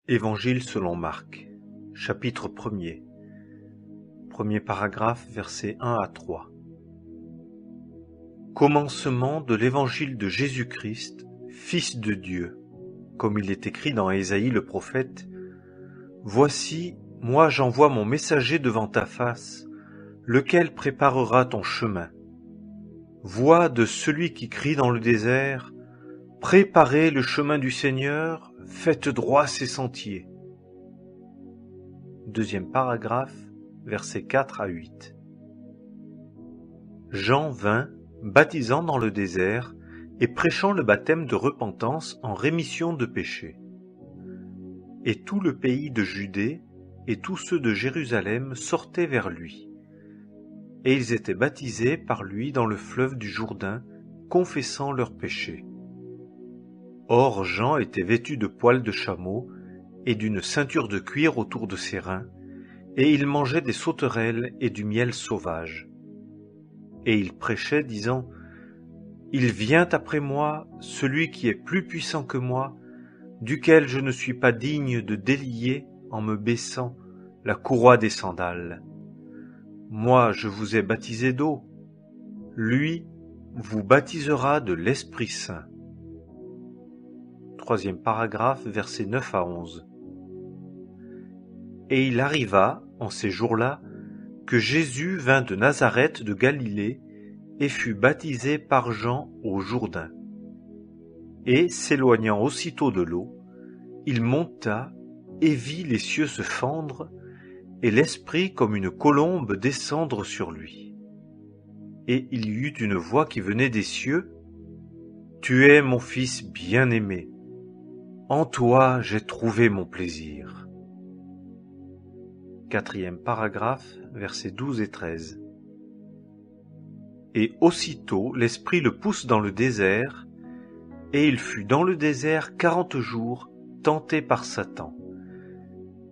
Évangile selon Marc, chapitre 1er, premier paragraphe, versets 1 à 3. Commencement de l'évangile de Jésus-Christ, Fils de Dieu, comme il est écrit dans Ésaïe le prophète. Voici, moi j'envoie mon messager devant ta face, lequel préparera ton chemin. Voix de celui qui crie dans le désert, préparez le chemin du Seigneur, faites droit ses sentiers. Deuxième paragraphe, versets 4 à 8. Jean vint, baptisant dans le désert et prêchant le baptême de repentance en rémission de péchés. Et tout le pays de Judée et tous ceux de Jérusalem sortaient vers lui. Et ils étaient baptisés par lui dans le fleuve du Jourdain, confessant leurs péchés. Or Jean était vêtu de poils de chameau et d'une ceinture de cuir autour de ses reins, et il mangeait des sauterelles et du miel sauvage. Et il prêchait, disant, « Il vient après moi, celui qui est plus puissant que moi, duquel je ne suis pas digne de délier, en me baissant, la courroie des sandales. Moi, je vous ai baptisé d'eau. Lui vous baptisera de l'Esprit Saint. » Troisième paragraphe, versets 9 à 11. Et il arriva, en ces jours-là, que Jésus vint de Nazareth de Galilée et fut baptisé par Jean au Jourdain. Et, s'éloignant aussitôt de l'eau, il monta et vit les cieux se fendre et l'Esprit comme une colombe descendre sur lui. Et il y eut une voix qui venait des cieux, « Tu es mon Fils bien-aimé, en toi j'ai trouvé mon plaisir. » Quatrième paragraphe, versets 12 et 13. Et aussitôt l'Esprit le pousse dans le désert, et il fut dans le désert 40 jours, tenté par Satan.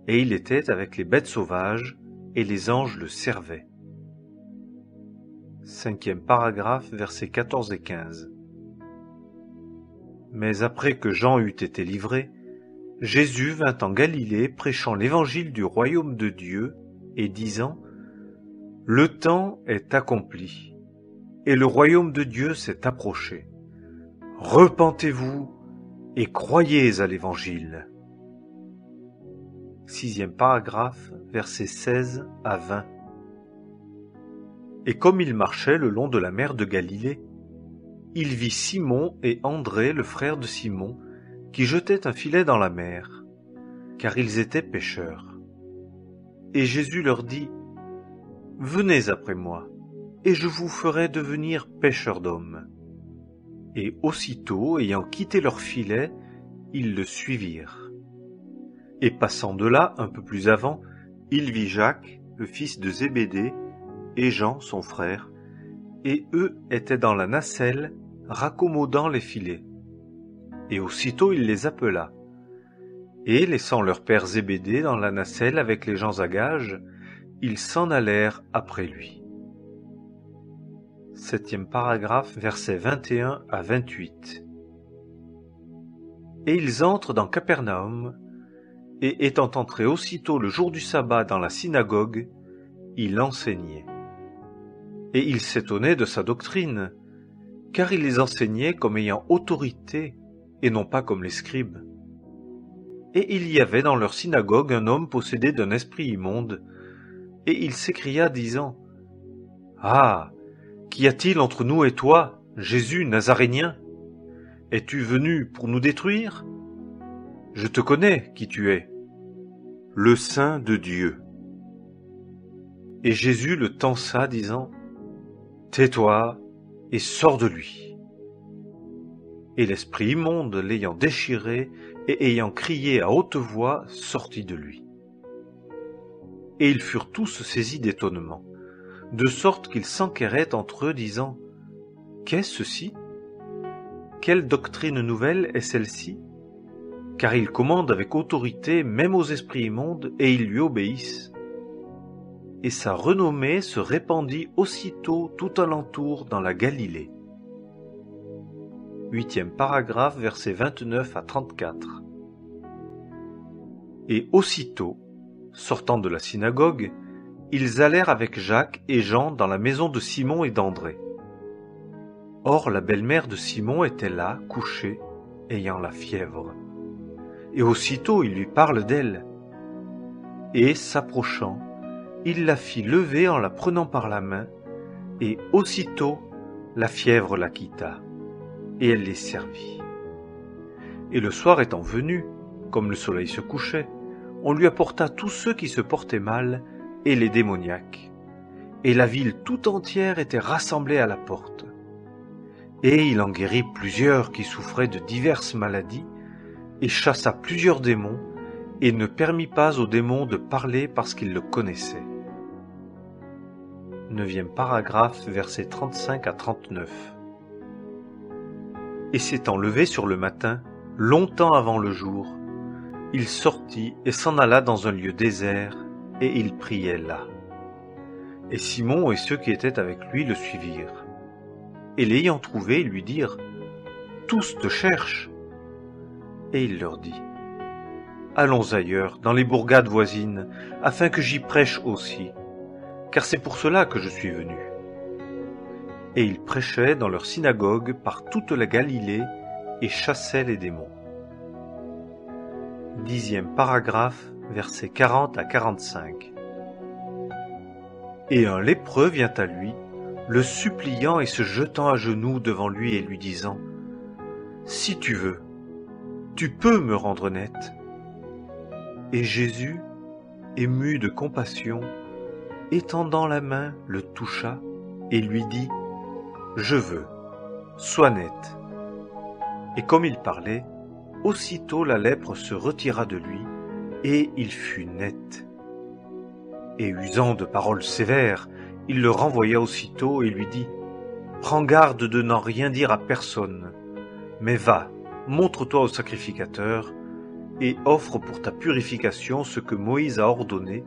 Et il était avec les bêtes sauvages, et les anges le servaient. Cinquième paragraphe, versets 14 et 15. Mais après que Jean eut été livré, Jésus vint en Galilée prêchant l'évangile du royaume de Dieu et disant « Le temps est accompli, et le royaume de Dieu s'est approché. Repentez-vous et croyez à l'évangile. » Sixième paragraphe, versets 16 à 20. Et comme il marchait le long de la mer de Galilée, il vit Simon et André, le frère de Simon, qui jetaient un filet dans la mer, car ils étaient pêcheurs. Et Jésus leur dit, « Venez après moi, et je vous ferai devenir pêcheurs d'hommes. » Et aussitôt, ayant quitté leur filet, ils le suivirent. Et passant de là, un peu plus avant, il vit Jacques, le fils de Zébédée, et Jean, son frère, et eux étaient dans la nacelle, raccommodant les filets. Et aussitôt il les appela. Et, laissant leur père Zébédée dans la nacelle avec les gens à gages, ils s'en allèrent après lui. Septième paragraphe, versets 21 à 28. Et ils entrent dans Capernaum, et étant entrés aussitôt le jour du sabbat dans la synagogue, il enseignait. Et ils s'étonnaient de sa doctrine, car il les enseignait comme ayant autorité, et non pas comme les scribes. Et il y avait dans leur synagogue un homme possédé d'un esprit immonde, et il s'écria disant, « Ah, qu'y a-t-il entre nous et toi, Jésus Nazarénien? Es-tu venu pour nous détruire? Je te connais qui tu es, le Saint de Dieu. » Et Jésus le tança, disant, « Tais-toi et sors de lui. » Et l'esprit immonde, l'ayant déchiré et ayant crié à haute voix, sortit de lui. Et ils furent tous saisis d'étonnement, de sorte qu'ils s'enquéraient entre eux, disant, « Qu'est-ce ceci? Quelle doctrine nouvelle est celle-ci? Car il commande avec autorité même aux esprits immondes, et ils lui obéissent. » Et sa renommée se répandit aussitôt tout alentour dans la Galilée. Huitième paragraphe, versets 29 à 34. Et aussitôt, sortant de la synagogue, ils allèrent avec Jacques et Jean dans la maison de Simon et d'André. Or la belle-mère de Simon était là, couchée, ayant la fièvre. Et aussitôt il lui parle d'elle. Et, s'approchant, il la fit lever en la prenant par la main, et aussitôt la fièvre la quitta, et elle les servit. Et le soir étant venu, comme le soleil se couchait, on lui apporta tous ceux qui se portaient mal et les démoniaques. Et la ville tout entière était rassemblée à la porte. Et il en guérit plusieurs qui souffraient de diverses maladies, et chassa plusieurs démons, et ne permit pas aux démons de parler parce qu'ils le connaissaient. 9e paragraphe, versets 35 à 39. Et s'étant levé sur le matin, longtemps avant le jour, il sortit et s'en alla dans un lieu désert, et il priait là. Et Simon et ceux qui étaient avec lui le suivirent. Et l'ayant trouvé, ils lui dirent : « Tous te cherchent. » Et il leur dit : « Allons ailleurs, dans les bourgades voisines, afin que j'y prêche aussi, car c'est pour cela que je suis venu. » Et il prêchait dans leur synagogue par toute la Galilée et chassait les démons. 10e paragraphe, versets 40 à 45. Et un lépreux vient à lui, le suppliant et se jetant à genoux devant lui et lui disant : « Si tu veux, tu peux me rendre net. » Et Jésus, ému de compassion, étendant la main, le toucha et lui dit : « Je veux, sois net. » Et comme il parlait, aussitôt la lèpre se retira de lui, et il fut net. Et usant de paroles sévères, il le renvoya aussitôt et lui dit : « Prends garde de n'en rien dire à personne, mais va, montre-toi au sacrificateur, et offre pour ta purification ce que Moïse a ordonné,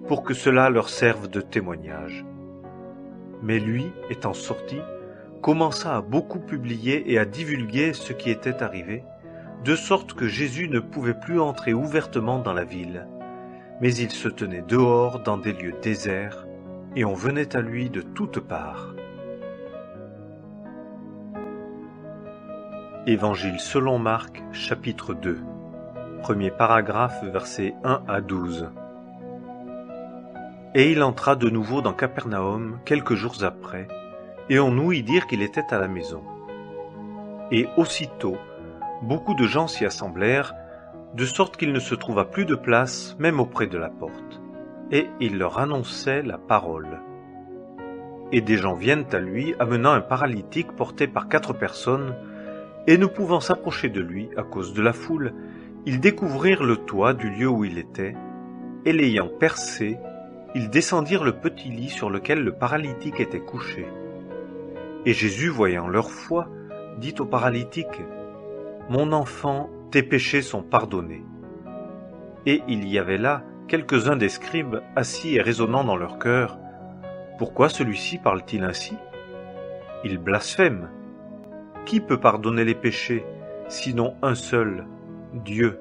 pour que cela leur serve de témoignage. » Mais lui, étant sorti, commença à beaucoup publier et à divulguer ce qui était arrivé, de sorte que Jésus ne pouvait plus entrer ouvertement dans la ville, mais il se tenait dehors dans des lieux déserts, et on venait à lui de toutes parts. Évangile selon Marc, chapitre 2, premier paragraphe, versets 1 à 12. Et il entra de nouveau dans Capernaum quelques jours après, et on ouït dire qu'il était à la maison. Et aussitôt, beaucoup de gens s'y assemblèrent, de sorte qu'il ne se trouva plus de place, même auprès de la porte. Et il leur annonçait la parole. Et des gens viennent à lui, amenant un paralytique porté par 4 personnes, et ne pouvant s'approcher de lui à cause de la foule, ils découvrirent le toit du lieu où il était, et l'ayant percé, ils descendirent le petit lit sur lequel le paralytique était couché. Et Jésus, voyant leur foi, dit au paralytique : « Mon enfant, tes péchés sont pardonnés. » Et il y avait là quelques-uns des scribes assis et raisonnant dans leur cœur : « Pourquoi celui-ci parle-t-il ainsi ? Il blasphème. Qui peut pardonner les péchés, sinon un seul, Dieu ?»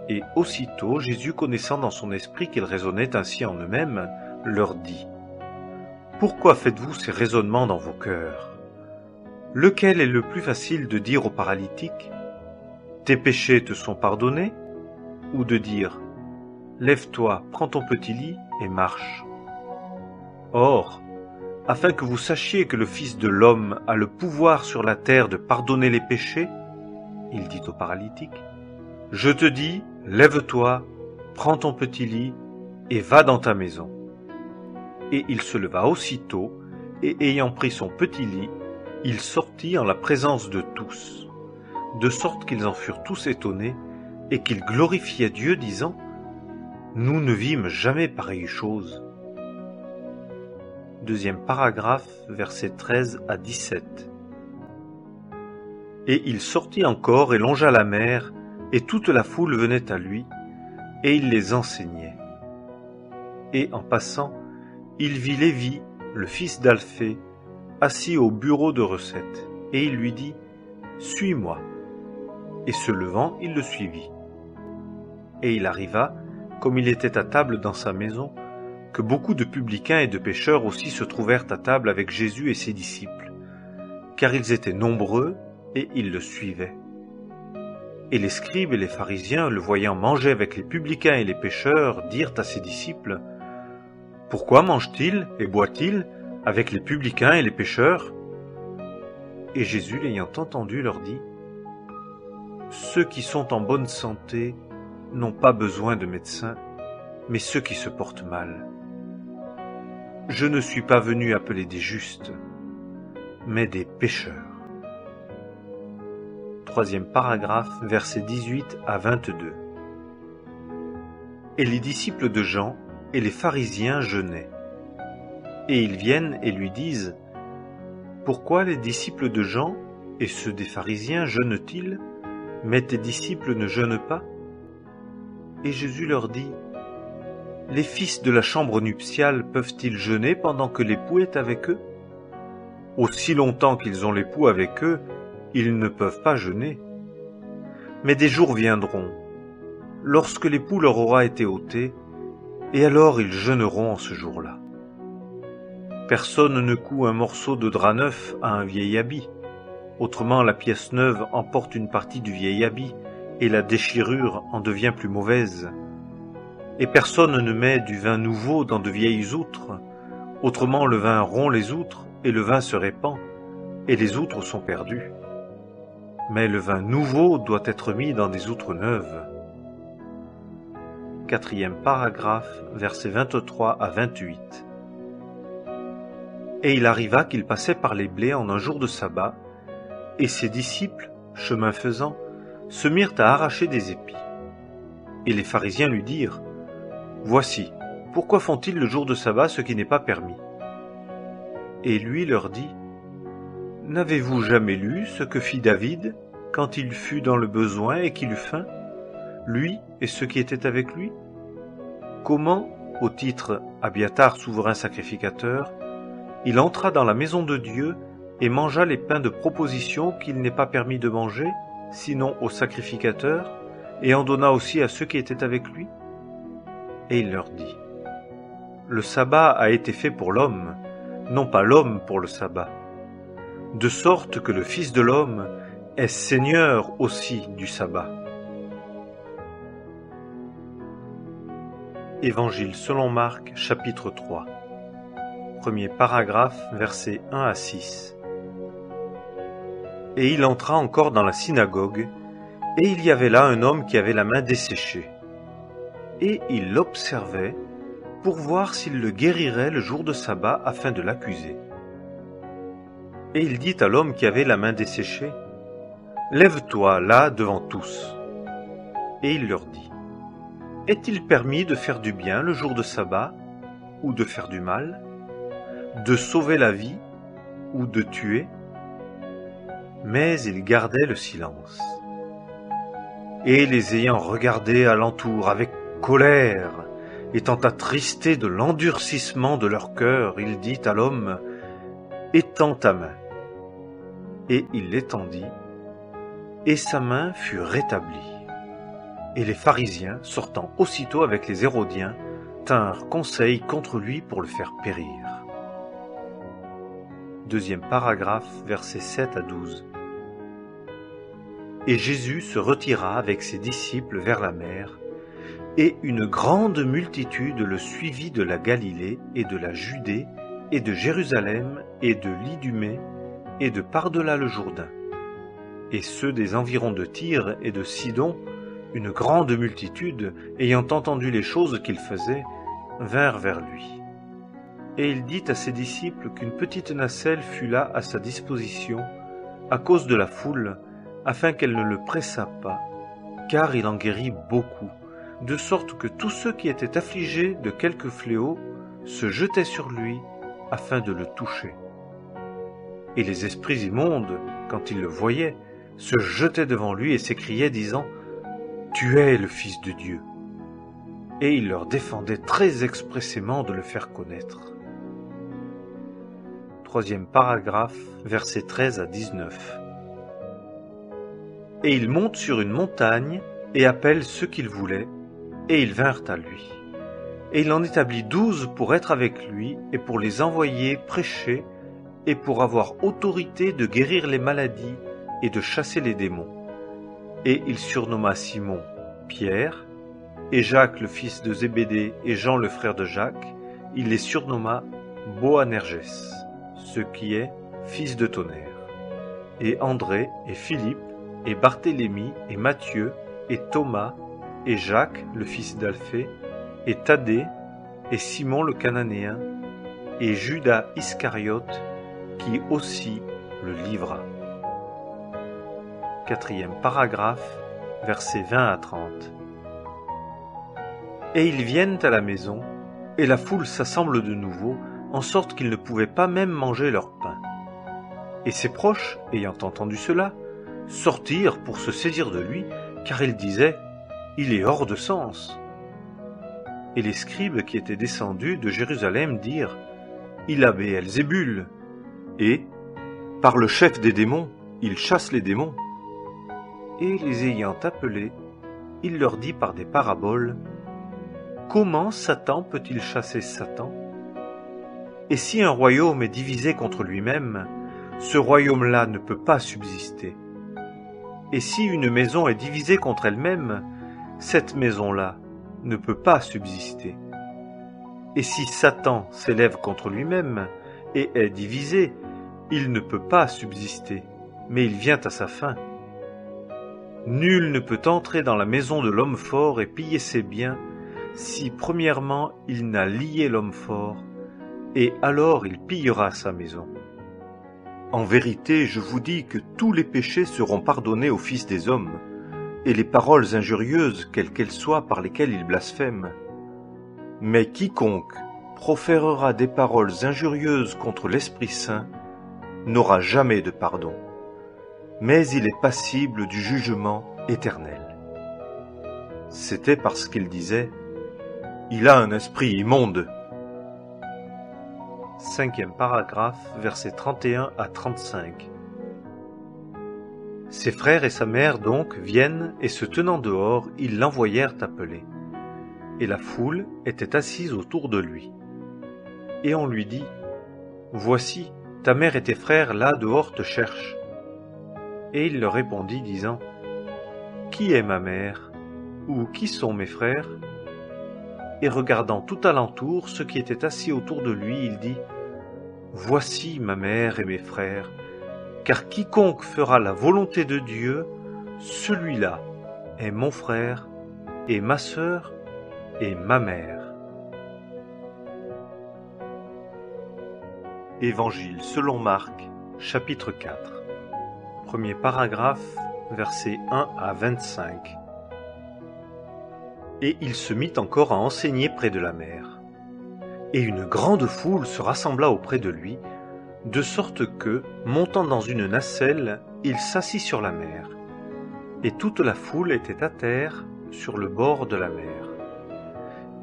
Et aussitôt Jésus, connaissant dans son esprit qu'ils raisonnaient ainsi en eux-mêmes, leur dit : « Pourquoi faites-vous ces raisonnements dans vos cœurs ? Lequel est le plus facile de dire au paralytique : Tes péchés te sont pardonnés, ou de dire : Lève-toi, prends ton petit lit et marche. Or, afin que vous sachiez que le Fils de l'homme a le pouvoir sur la terre de pardonner les péchés, il dit au paralytique : Je te dis, lève-toi, prends ton petit lit et va dans ta maison. Et il se leva aussitôt, et ayant pris son petit lit, il sortit en la présence de tous, de sorte qu'ils en furent tous étonnés, et qu'ils glorifiaient Dieu, disant : Nous ne vîmes jamais pareille chose. 2e paragraphe, versets 13 à 17. Et il sortit encore et longea la mer, et toute la foule venait à lui, et il les enseignait. Et en passant, il vit Lévi, le fils d'Alphée, assis au bureau de recettes, et il lui dit : Suis-moi. Et se levant, il le suivit. Et il arriva, comme il était à table dans sa maison, que beaucoup de publicains et de pécheurs aussi se trouvèrent à table avec Jésus et ses disciples, car ils étaient nombreux et ils le suivaient. Et les scribes et les pharisiens, le voyant manger avec les publicains et les pécheurs, dirent à ses disciples: « Pourquoi mange-t-il et boit-il avec les publicains et les pécheurs ?» Et Jésus, l'ayant entendu, leur dit: « Ceux qui sont en bonne santé n'ont pas besoin de médecin, mais ceux qui se portent mal. Je ne suis pas venu appeler des justes, mais des pécheurs. » Troisième paragraphe, versets 18 à 22. Et les disciples de Jean et les pharisiens jeûnaient. Et ils viennent et lui disent: « Pourquoi les disciples de Jean et ceux des pharisiens jeûnent-ils, mais tes disciples ne jeûnent pas ?» Et Jésus leur dit: « Les fils de la chambre nuptiale peuvent-ils jeûner pendant que l'époux est avec eux? Aussi longtemps qu'ils ont l'époux avec eux, ils ne peuvent pas jeûner. Mais des jours viendront, lorsque l'époux leur aura été ôté, et alors ils jeûneront en ce jour-là. Personne ne coud un morceau de drap neuf à un vieil habit. Autrement, la pièce neuve emporte une partie du vieil habit, et la déchirure en devient plus mauvaise. Et personne ne met du vin nouveau dans de vieilles outres. Autrement, le vin rompt les outres, et le vin se répand, et les outres sont perdues. Mais le vin nouveau doit être mis dans des outres neuves. » Quatrième paragraphe, versets 23 à 28. Et il arriva qu'il passait par les blés en un jour de sabbat, et ses disciples, chemin faisant, se mirent à arracher des épis. Et les pharisiens lui dirent: « Voici, pourquoi font-ils le jour de sabbat ce qui n'est pas permis ?» Et lui leur dit: « N'avez-vous jamais lu ce que fit David quand il fut dans le besoin et qu'il eut faim, lui et ceux qui étaient avec lui? Comment, au titre Abiatar souverain sacrificateur, il entra dans la maison de Dieu et mangea les pains de proposition qu'il n'est pas permis de manger, sinon aux sacrificateurs, et en donna aussi à ceux qui étaient avec lui? Et il leur dit: Le sabbat a été fait pour l'homme, non pas l'homme pour le sabbat, de sorte que le Fils de l'homme est Seigneur aussi du sabbat. » Évangile selon Marc, chapitre 3. Premier paragraphe, versets 1 à 6. Et il entra encore dans la synagogue, et il y avait là un homme qui avait la main desséchée. Et il l'observait pour voir s'il le guérirait le jour de sabbat afin de l'accuser. Et il dit à l'homme qui avait la main desséchée: « Lève-toi là devant tous. » Et il leur dit: « Est-il permis de faire du bien le jour de sabbat, ou de faire du mal, de sauver la vie, ou de tuer ?» Mais il gardait le silence. Et les ayant regardés alentour avec colère, étant attristé de l'endurcissement de leur cœur, il dit à l'homme: « Étends ta main. » Et il l'étendit, et sa main fut rétablie. Et les pharisiens, sortant aussitôt avec les Hérodiens, tinrent conseil contre lui pour le faire périr. Deuxième paragraphe, versets 7 à 12. Et Jésus se retira avec ses disciples vers la mer, et une grande multitude le suivit de la Galilée et de la Judée et de Jérusalem et de l'Idumée et de par-delà le Jourdain. Et ceux des environs de Tyr et de Sidon, une grande multitude, ayant entendu les choses qu'il faisait, vinrent vers lui. Et il dit à ses disciples qu'une petite nacelle fût là à sa disposition, à cause de la foule, afin qu'elle ne le pressât pas, car il en guérit beaucoup, de sorte que tous ceux qui étaient affligés de quelque fléau se jetaient sur lui, afin de le toucher. Et les esprits immondes, quand ils le voyaient, se jetaient devant lui et s'écriaient, disant: « Tu es le Fils de Dieu. » Et il leur défendait très expressément de le faire connaître. Troisième paragraphe, versets 13 à 19. Et il monte sur une montagne et appelle ceux qu'il voulait, et ils vinrent à lui. Et il en établit 12 pour être avec lui et pour les envoyer prêcher et pour avoir autorité de guérir les maladies et de chasser les démons. Et il surnomma Simon Pierre, et Jacques le fils de Zébédée et Jean le frère de Jacques, il les surnomma Boanerges, ce qui est fils de tonnerre, et André et Philippe et Barthélemy et Matthieu et Thomas et Jacques le fils d'Alphée et Thaddée et Simon le Cananéen et Judas Iscariote qui aussi le livra. 4e paragraphe, versets 20 à 30. Et ils viennent à la maison, et la foule s'assemble de nouveau, en sorte qu'ils ne pouvaient pas même manger leur pain. Et ses proches, ayant entendu cela, sortirent pour se saisir de lui, car ils disaient « Il est hors de sens ». Et les scribes qui étaient descendus de Jérusalem dirent « Il a Béelzébul » et « Par le chef des démons, il chasse les démons ». Et les ayant appelés, il leur dit par des paraboles « Comment Satan peut-il chasser Satan ? Et si un royaume est divisé contre lui-même, ce royaume-là ne peut pas subsister. Et si une maison est divisée contre elle-même, cette maison-là ne peut pas subsister. Et si Satan s'élève contre lui-même et est divisé, il ne peut pas subsister, mais il vient à sa fin. Nul ne peut entrer dans la maison de l'homme fort et piller ses biens si premièrement il n'a lié l'homme fort, et alors il pillera sa maison. En vérité, je vous dis que tous les péchés seront pardonnés aux fils des hommes, et les paroles injurieuses, quelles qu'elles soient, par lesquelles ils blasphèment. Mais quiconque proférera des paroles injurieuses contre l'Esprit Saint n'aura jamais de pardon, mais il est passible du jugement éternel. C'était parce qu'il disait « Il a un esprit immonde ». 5e paragraphe, versets 31 à 35. Ses frères et sa mère donc viennent, et se tenant dehors, ils l'envoyèrent appeler. Et la foule était assise autour de lui. Et on lui dit, « Voici, ta mère et tes frères là dehors te cherchent. » Et il leur répondit, disant, « Qui est ma mère? Ou qui sont mes frères? » Et regardant tout alentour ceux qui étaient assis autour de lui, il dit, « Voici ma mère et mes frères, car quiconque fera la volonté de Dieu, celui-là est mon frère et ma sœur et ma mère. » Évangile selon Marc, chapitre 4. Premier paragraphe, versets 1 à 25. Et il se mit encore à enseigner près de la mer. Et une grande foule se rassembla auprès de lui, de sorte que, montant dans une nacelle, il s'assit sur la mer. Et toute la foule était à terre, sur le bord de la mer.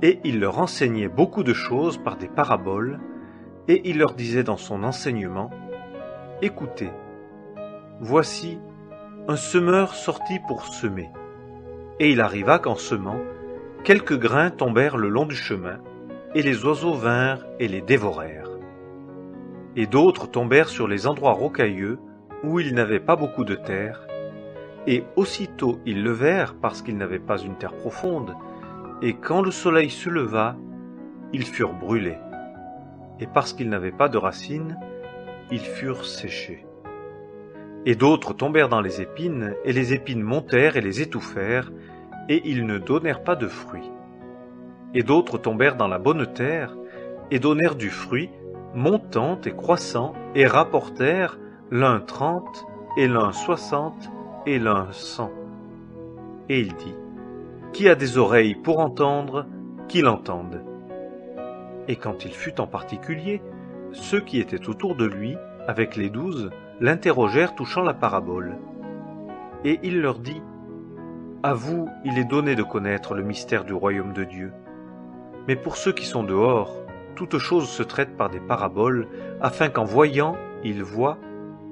Et il leur enseignait beaucoup de choses par des paraboles, et il leur disait dans son enseignement, « Écoutez, voici, un semeur sortit pour semer. Et il arriva qu'en semant, quelques grains tombèrent le long du chemin, et les oiseaux vinrent et les dévorèrent. Et d'autres tombèrent sur les endroits rocailleux, où il n'avait pas beaucoup de terre, et aussitôt ils levèrent parce qu'ils n'avaient pas une terre profonde, et quand le soleil se leva, ils furent brûlés. Et parce qu'ils n'avaient pas de racines, ils furent séchés. Et d'autres tombèrent dans les épines, et les épines montèrent et les étouffèrent, et ils ne donnèrent pas de fruits. Et d'autres tombèrent dans la bonne terre, et donnèrent du fruit, montant et croissant, et rapportèrent l'un 30, et l'un 60, et l'un 100. Et il dit, « Qui a des oreilles pour entendre, qu'il entende. » Et quand il fut en particulier, ceux qui étaient autour de lui, avec les 12, l'interrogèrent touchant la parabole. Et il leur dit, « À vous, il est donné de connaître le mystère du royaume de Dieu. Mais pour ceux qui sont dehors, toute chose se traite par des paraboles, afin qu'en voyant, ils voient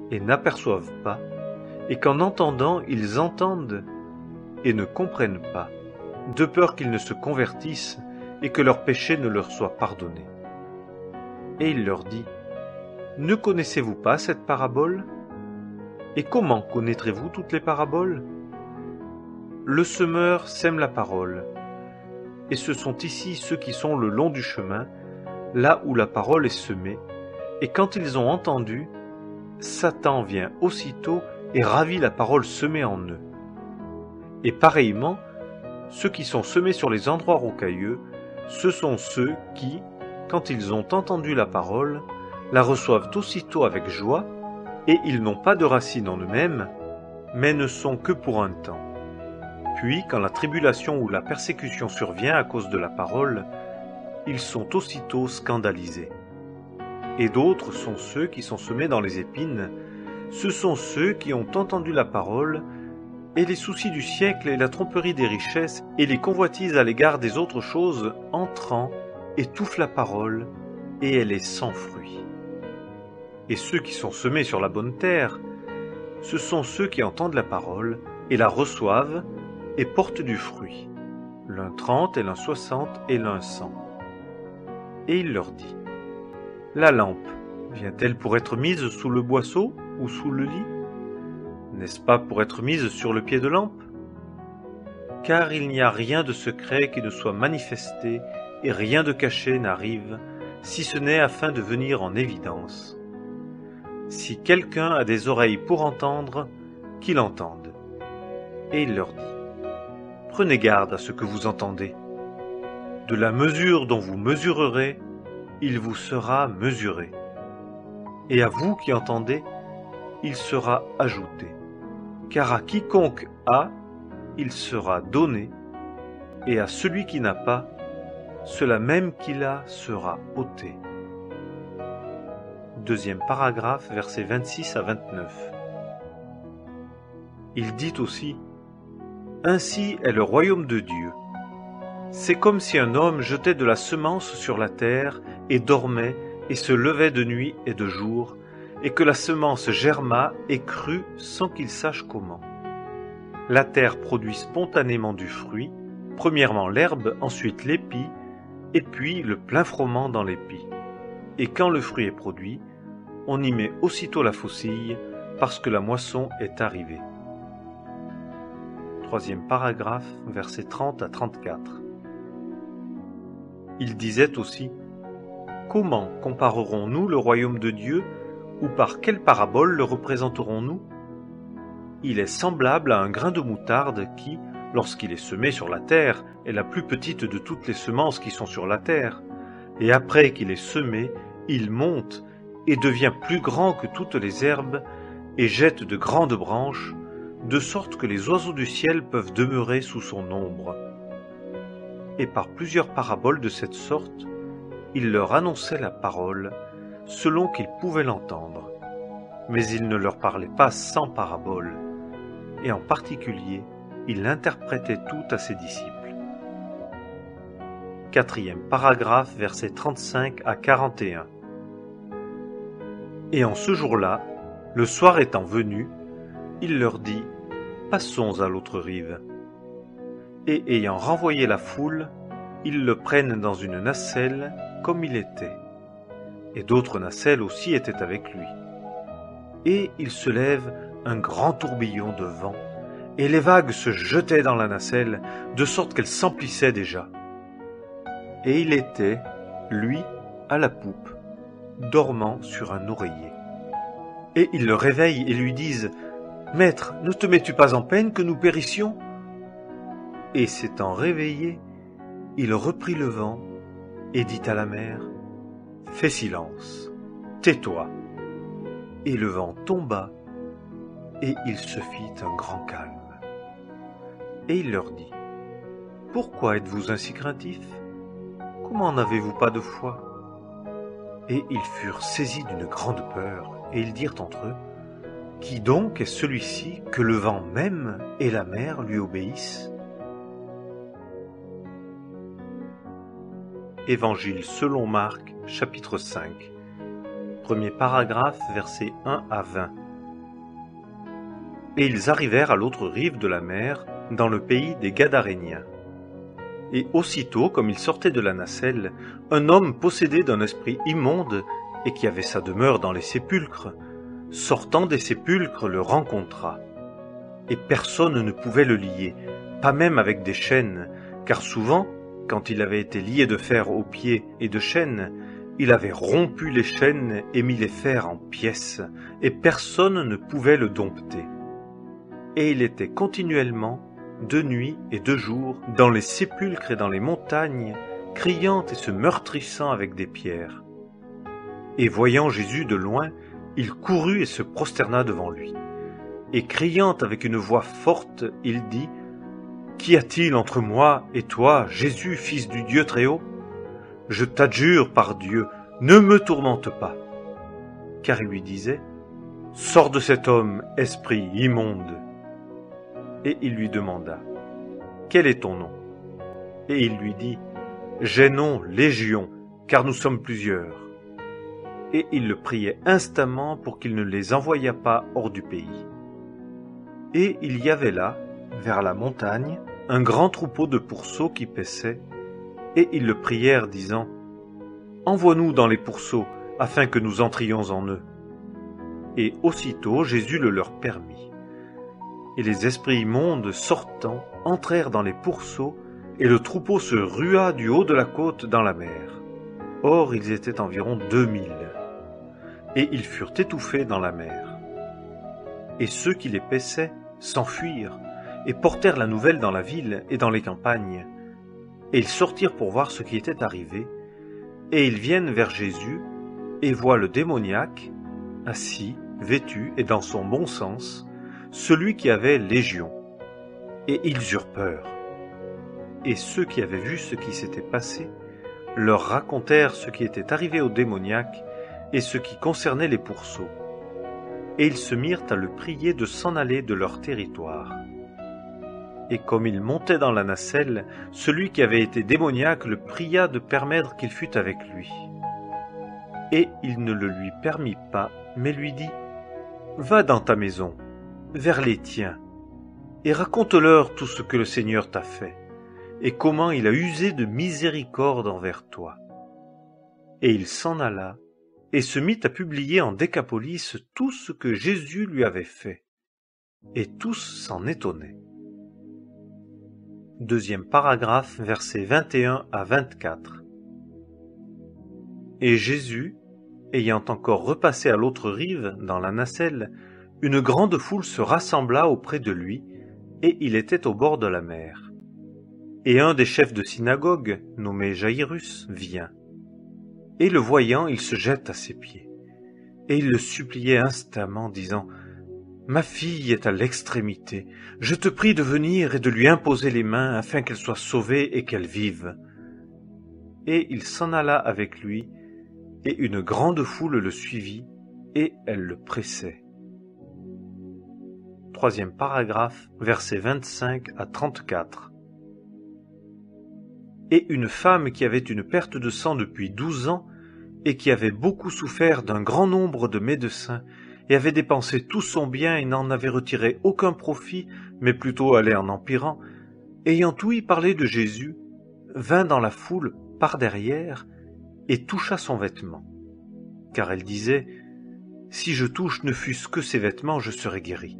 et n'aperçoivent pas, et qu'en entendant, ils entendent et ne comprennent pas, de peur qu'ils ne se convertissent et que leurs péchés ne leur soient pardonnés. Et il leur dit, « Ne connaissez-vous pas cette parabole? Et comment connaîtrez-vous toutes les paraboles? Le semeur sème la parole, et ce sont ici ceux qui sont le long du chemin, là où la parole est semée, et quand ils ont entendu, Satan vient aussitôt et ravit la parole semée en eux. Et pareillement, ceux qui sont semés sur les endroits rocailleux, ce sont ceux qui, quand ils ont entendu la parole, la reçoivent aussitôt avec joie, et ils n'ont pas de racine en eux-mêmes, mais ne sont que pour un temps. Puis, quand la tribulation ou la persécution survient à cause de la parole, ils sont aussitôt scandalisés. Et d'autres sont ceux qui sont semés dans les épines, ce sont ceux qui ont entendu la parole, et les soucis du siècle et la tromperie des richesses et les convoitises à l'égard des autres choses entrant étouffent la parole, et elle est sans fruit. Et ceux qui sont semés sur la bonne terre, ce sont ceux qui entendent la parole et la reçoivent et portent du fruit, l'un 30 et l'un 60 et l'un 100. Et il leur dit, « La lampe vient-elle pour être mise sous le boisseau ou sous le lit? N'est-ce pas pour être mise sur le pied de lampe? Car il n'y a rien de secret qui ne soit manifesté et rien de caché n'arrive, si ce n'est afin de venir en évidence. Si quelqu'un a des oreilles pour entendre, qu'il entende. » Et il leur dit, « Prenez garde à ce que vous entendez. De la mesure dont vous mesurerez, il vous sera mesuré. Et à vous qui entendez, il sera ajouté. Car à quiconque a, il sera donné, et à celui qui n'a pas, cela même qu'il a sera ôté. » Deuxième paragraphe, versets 26 à 29. Il dit aussi, « Ainsi est le royaume de Dieu. C'est comme si un homme jetait de la semence sur la terre et dormait et se levait de nuit et de jour, et que la semence germa et crut sans qu'il sache comment. La terre produit spontanément du fruit, premièrement l'herbe, ensuite l'épi, et puis le plein froment dans l'épi. Et quand le fruit est produit, on y met aussitôt la faucille, parce que la moisson est arrivée. » Troisième paragraphe, versets 30 à 34. Il disait aussi, « Comment comparerons-nous le royaume de Dieu, ou par quelle parabole le représenterons-nous? Il est semblable à un grain de moutarde qui, lorsqu'il est semé sur la terre, est la plus petite de toutes les semences qui sont sur la terre, et après qu'il est semé, il monte et devient plus grand que toutes les herbes, et jette de grandes branches, de sorte que les oiseaux du ciel peuvent demeurer sous son ombre. » Et par plusieurs paraboles de cette sorte, il leur annonçait la parole, selon qu'ils pouvaient l'entendre. Mais il ne leur parlait pas sans parabole, et en particulier, il interprétait tout à ses disciples. Quatrième paragraphe, versets 35 à 41. Et en ce jour-là, le soir étant venu, il leur dit, « Passons à l'autre rive. » Et ayant renvoyé la foule, ils le prennent dans une nacelle comme il était. Et d'autres nacelles aussi étaient avec lui. Et il se lève un grand tourbillon de vent, et les vagues se jetaient dans la nacelle, de sorte qu'elle s'emplissait déjà. Et il était, lui, à la poupe, dormant sur un oreiller. Et ils le réveillent et lui disent, « Maître, ne te mets-tu pas en peine que nous périssions ?» Et s'étant réveillé, il reprit le vent et dit à la mer, « Fais silence, tais-toi. » Et le vent tomba, et il se fit un grand calme. Et il leur dit, « Pourquoi êtes-vous ainsi craintifs? Comment n'avez-vous pas de foi? » Et ils furent saisis d'une grande peur, et ils dirent entre eux, « Qui donc est celui-ci que le vent même et la mer lui obéissent ?» Évangile selon Marc, chapitre 5. Premier paragraphe, versets 1 à 20. Et ils arrivèrent à l'autre rive de la mer, dans le pays des Gadaréniens. Et aussitôt, comme il sortait de la nacelle, un homme possédé d'un esprit immonde, et qui avait sa demeure dans les sépulcres, sortant des sépulcres le rencontra. Et personne ne pouvait le lier, pas même avec des chaînes, car souvent, quand il avait été lié de fer aux pieds et de chaînes, il avait rompu les chaînes et mis les fers en pièces, et personne ne pouvait le dompter. Et il était continuellement, de nuit et de jour, dans les sépulcres et dans les montagnes, criant et se meurtrissant avec des pierres. Et voyant Jésus de loin, il courut et se prosterna devant lui. Et criant avec une voix forte, il dit : « Qu'y a-t-il entre moi et toi, Jésus, fils du Dieu Très-Haut ? Je t'adjure par Dieu, ne me tourmente pas. » Car il lui disait : « Sors de cet homme, esprit immonde. » Et il lui demanda : « Quel est ton nom ? » Et il lui dit : « J'ai nom Légion, car nous sommes plusieurs. » Et il le priait instamment pour qu'il ne les envoyât pas hors du pays. Et il y avait là, vers la montagne, un grand troupeau de pourceaux qui paissaient, et ils le prièrent, disant : « Envoie-nous dans les pourceaux, afin que nous entrions en eux. » Et aussitôt Jésus le leur permit. Et les esprits immondes, sortant, entrèrent dans les pourceaux, et le troupeau se rua du haut de la côte dans la mer. Or ils étaient environ 2000. Et ils furent étouffés dans la mer. Et ceux qui les paissaient s'enfuirent, et portèrent la nouvelle dans la ville et dans les campagnes. Et ils sortirent pour voir ce qui était arrivé, et ils viennent vers Jésus, et voient le démoniaque, assis, vêtu et dans son bon sens, celui qui avait légion. Et ils eurent peur. Et ceux qui avaient vu ce qui s'était passé, leur racontèrent ce qui était arrivé au démoniaque, et ce qui concernait les pourceaux. Et ils se mirent à le prier de s'en aller de leur territoire. Et comme il montait dans la nacelle, celui qui avait été démoniaque le pria de permettre qu'il fût avec lui. Et il ne le lui permit pas, mais lui dit : « Va dans ta maison, vers les tiens, et raconte-leur tout ce que le Seigneur t'a fait, et comment il a usé de miséricorde envers toi. » Et il s'en alla, et se mit à publier en Décapolis tout ce que Jésus lui avait fait. Et tous s'en étonnaient. Deuxième paragraphe, versets 21 à 24. Et Jésus, ayant encore repassé à l'autre rive, dans la nacelle, une grande foule se rassembla auprès de lui, et il était au bord de la mer. Et un des chefs de synagogue, nommé Jaïrus, vient. Et le voyant, il se jette à ses pieds. Et il le suppliait instamment, disant : « Ma fille est à l'extrémité. Je te prie de venir et de lui imposer les mains, afin qu'elle soit sauvée et qu'elle vive. » Et il s'en alla avec lui, et une grande foule le suivit, et elle le pressait. Troisième paragraphe, versets 25 à 34. Et une femme qui avait une perte de sang depuis 12 ans, et qui avait beaucoup souffert d'un grand nombre de médecins, et avait dépensé tout son bien et n'en avait retiré aucun profit, mais plutôt allait en empirant, ayant ouï parler de Jésus, vint dans la foule par derrière, et toucha son vêtement. Car elle disait : « Si je touche ne fût-ce que ses vêtements, je serai guérie. »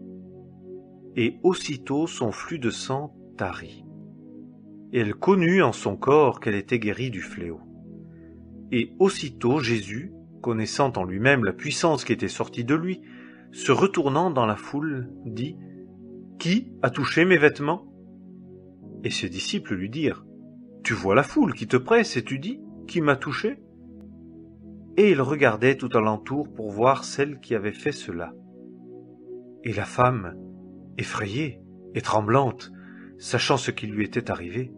Et aussitôt son flux de sang tarit. Et elle connut en son corps qu'elle était guérie du fléau. Et aussitôt Jésus, connaissant en lui-même la puissance qui était sortie de lui, se retournant dans la foule, dit : « Qui a touché mes vêtements ? » Et ses disciples lui dirent : « Tu vois la foule qui te presse et tu dis : Qui m'a touché ? » Et il regardait tout alentour pour voir celle qui avait fait cela. Et la femme, effrayée et tremblante, sachant ce qui lui était arrivé,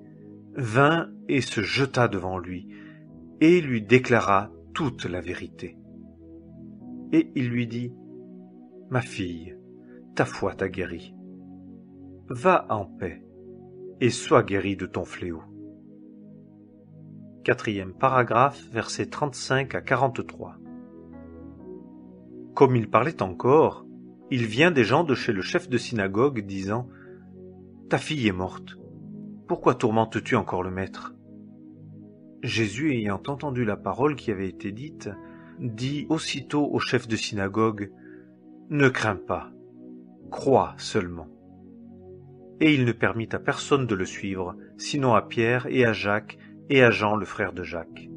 vint et se jeta devant lui, et lui déclara toute la vérité. Et il lui dit : « Ma fille, ta foi t'a guérie. Va en paix, et sois guérie de ton fléau. » Quatrième paragraphe, versets 35 à 43. Comme il parlait encore, il vient des gens de chez le chef de synagogue, disant : « Ta fille est morte. pourquoi tourmentes-tu encore le Maître ?» Jésus, ayant entendu la parole qui avait été dite, dit aussitôt au chef de synagogue, « Ne crains pas, crois seulement. » Et il ne permit à personne de le suivre, sinon à Pierre et à Jacques et à Jean, le frère de Jacques.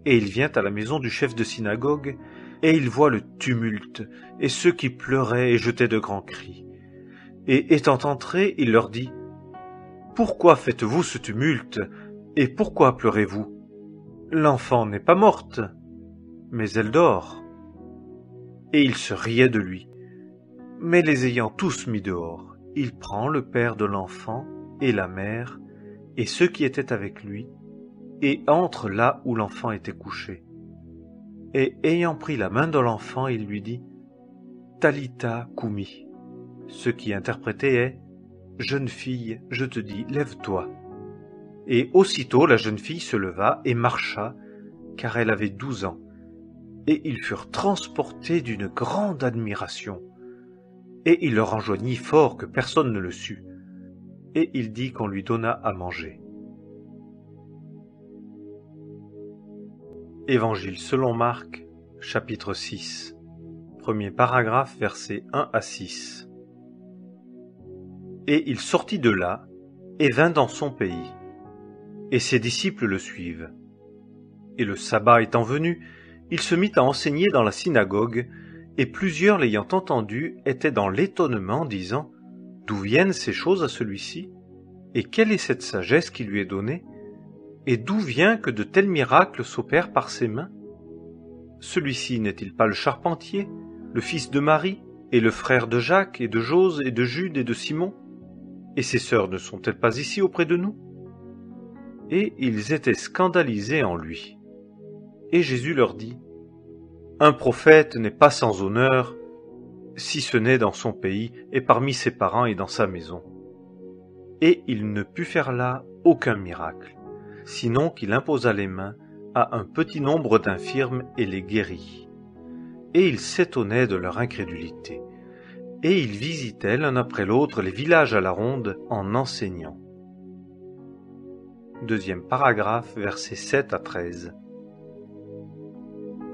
Et il vient à la maison du chef de synagogue, et il voit le tumulte, et ceux qui pleuraient et jetaient de grands cris. Et étant entré, il leur dit, « Pourquoi faites-vous ce tumulte, et pourquoi pleurez-vous? L'enfant n'est pas morte, mais elle dort. » Et il se riait de lui. Mais les ayant tous mis dehors, il prend le père de l'enfant et la mère, et ceux qui étaient avec lui, et entre là où l'enfant était couché. Et ayant pris la main de l'enfant, il lui dit, « Talitha koumi », ce qui interprété est, « Jeune fille, je te dis, lève-toi ». Et aussitôt la jeune fille se leva et marcha, car elle avait 12 ans, et ils furent transportés d'une grande admiration. Et il leur enjoignit fort que personne ne le sût, et il dit qu'on lui donna à manger. Évangile selon Marc, chapitre 6, premier paragraphe, versets 1 à 6. Et il sortit de là, et vint dans son pays, et ses disciples le suivent. Et le sabbat étant venu, il se mit à enseigner dans la synagogue, et plusieurs l'ayant entendu étaient dans l'étonnement, disant, « D'où viennent ces choses à celui-ci? Et quelle est cette sagesse qui lui est donnée? Et d'où vient que de tels miracles s'opèrent par ses mains? Celui-ci n'est-il pas le charpentier, le fils de Marie, et le frère de Jacques, et de Jose, et de Jude, et de Simon? Et ses sœurs ne sont-elles pas ici auprès de nous? » Et ils étaient scandalisés en lui. Et Jésus leur dit, « Un prophète n'est pas sans honneur, si ce n'est dans son pays, et parmi ses parents et dans sa maison. » Et il ne put faire là aucun miracle, sinon qu'il imposa les mains à un petit nombre d'infirmes et les guérit. Et il s'étonnait de leur incrédulité. Et il visitait l'un après l'autre les villages à la ronde en enseignant. Deuxième paragraphe, versets 7 à 13.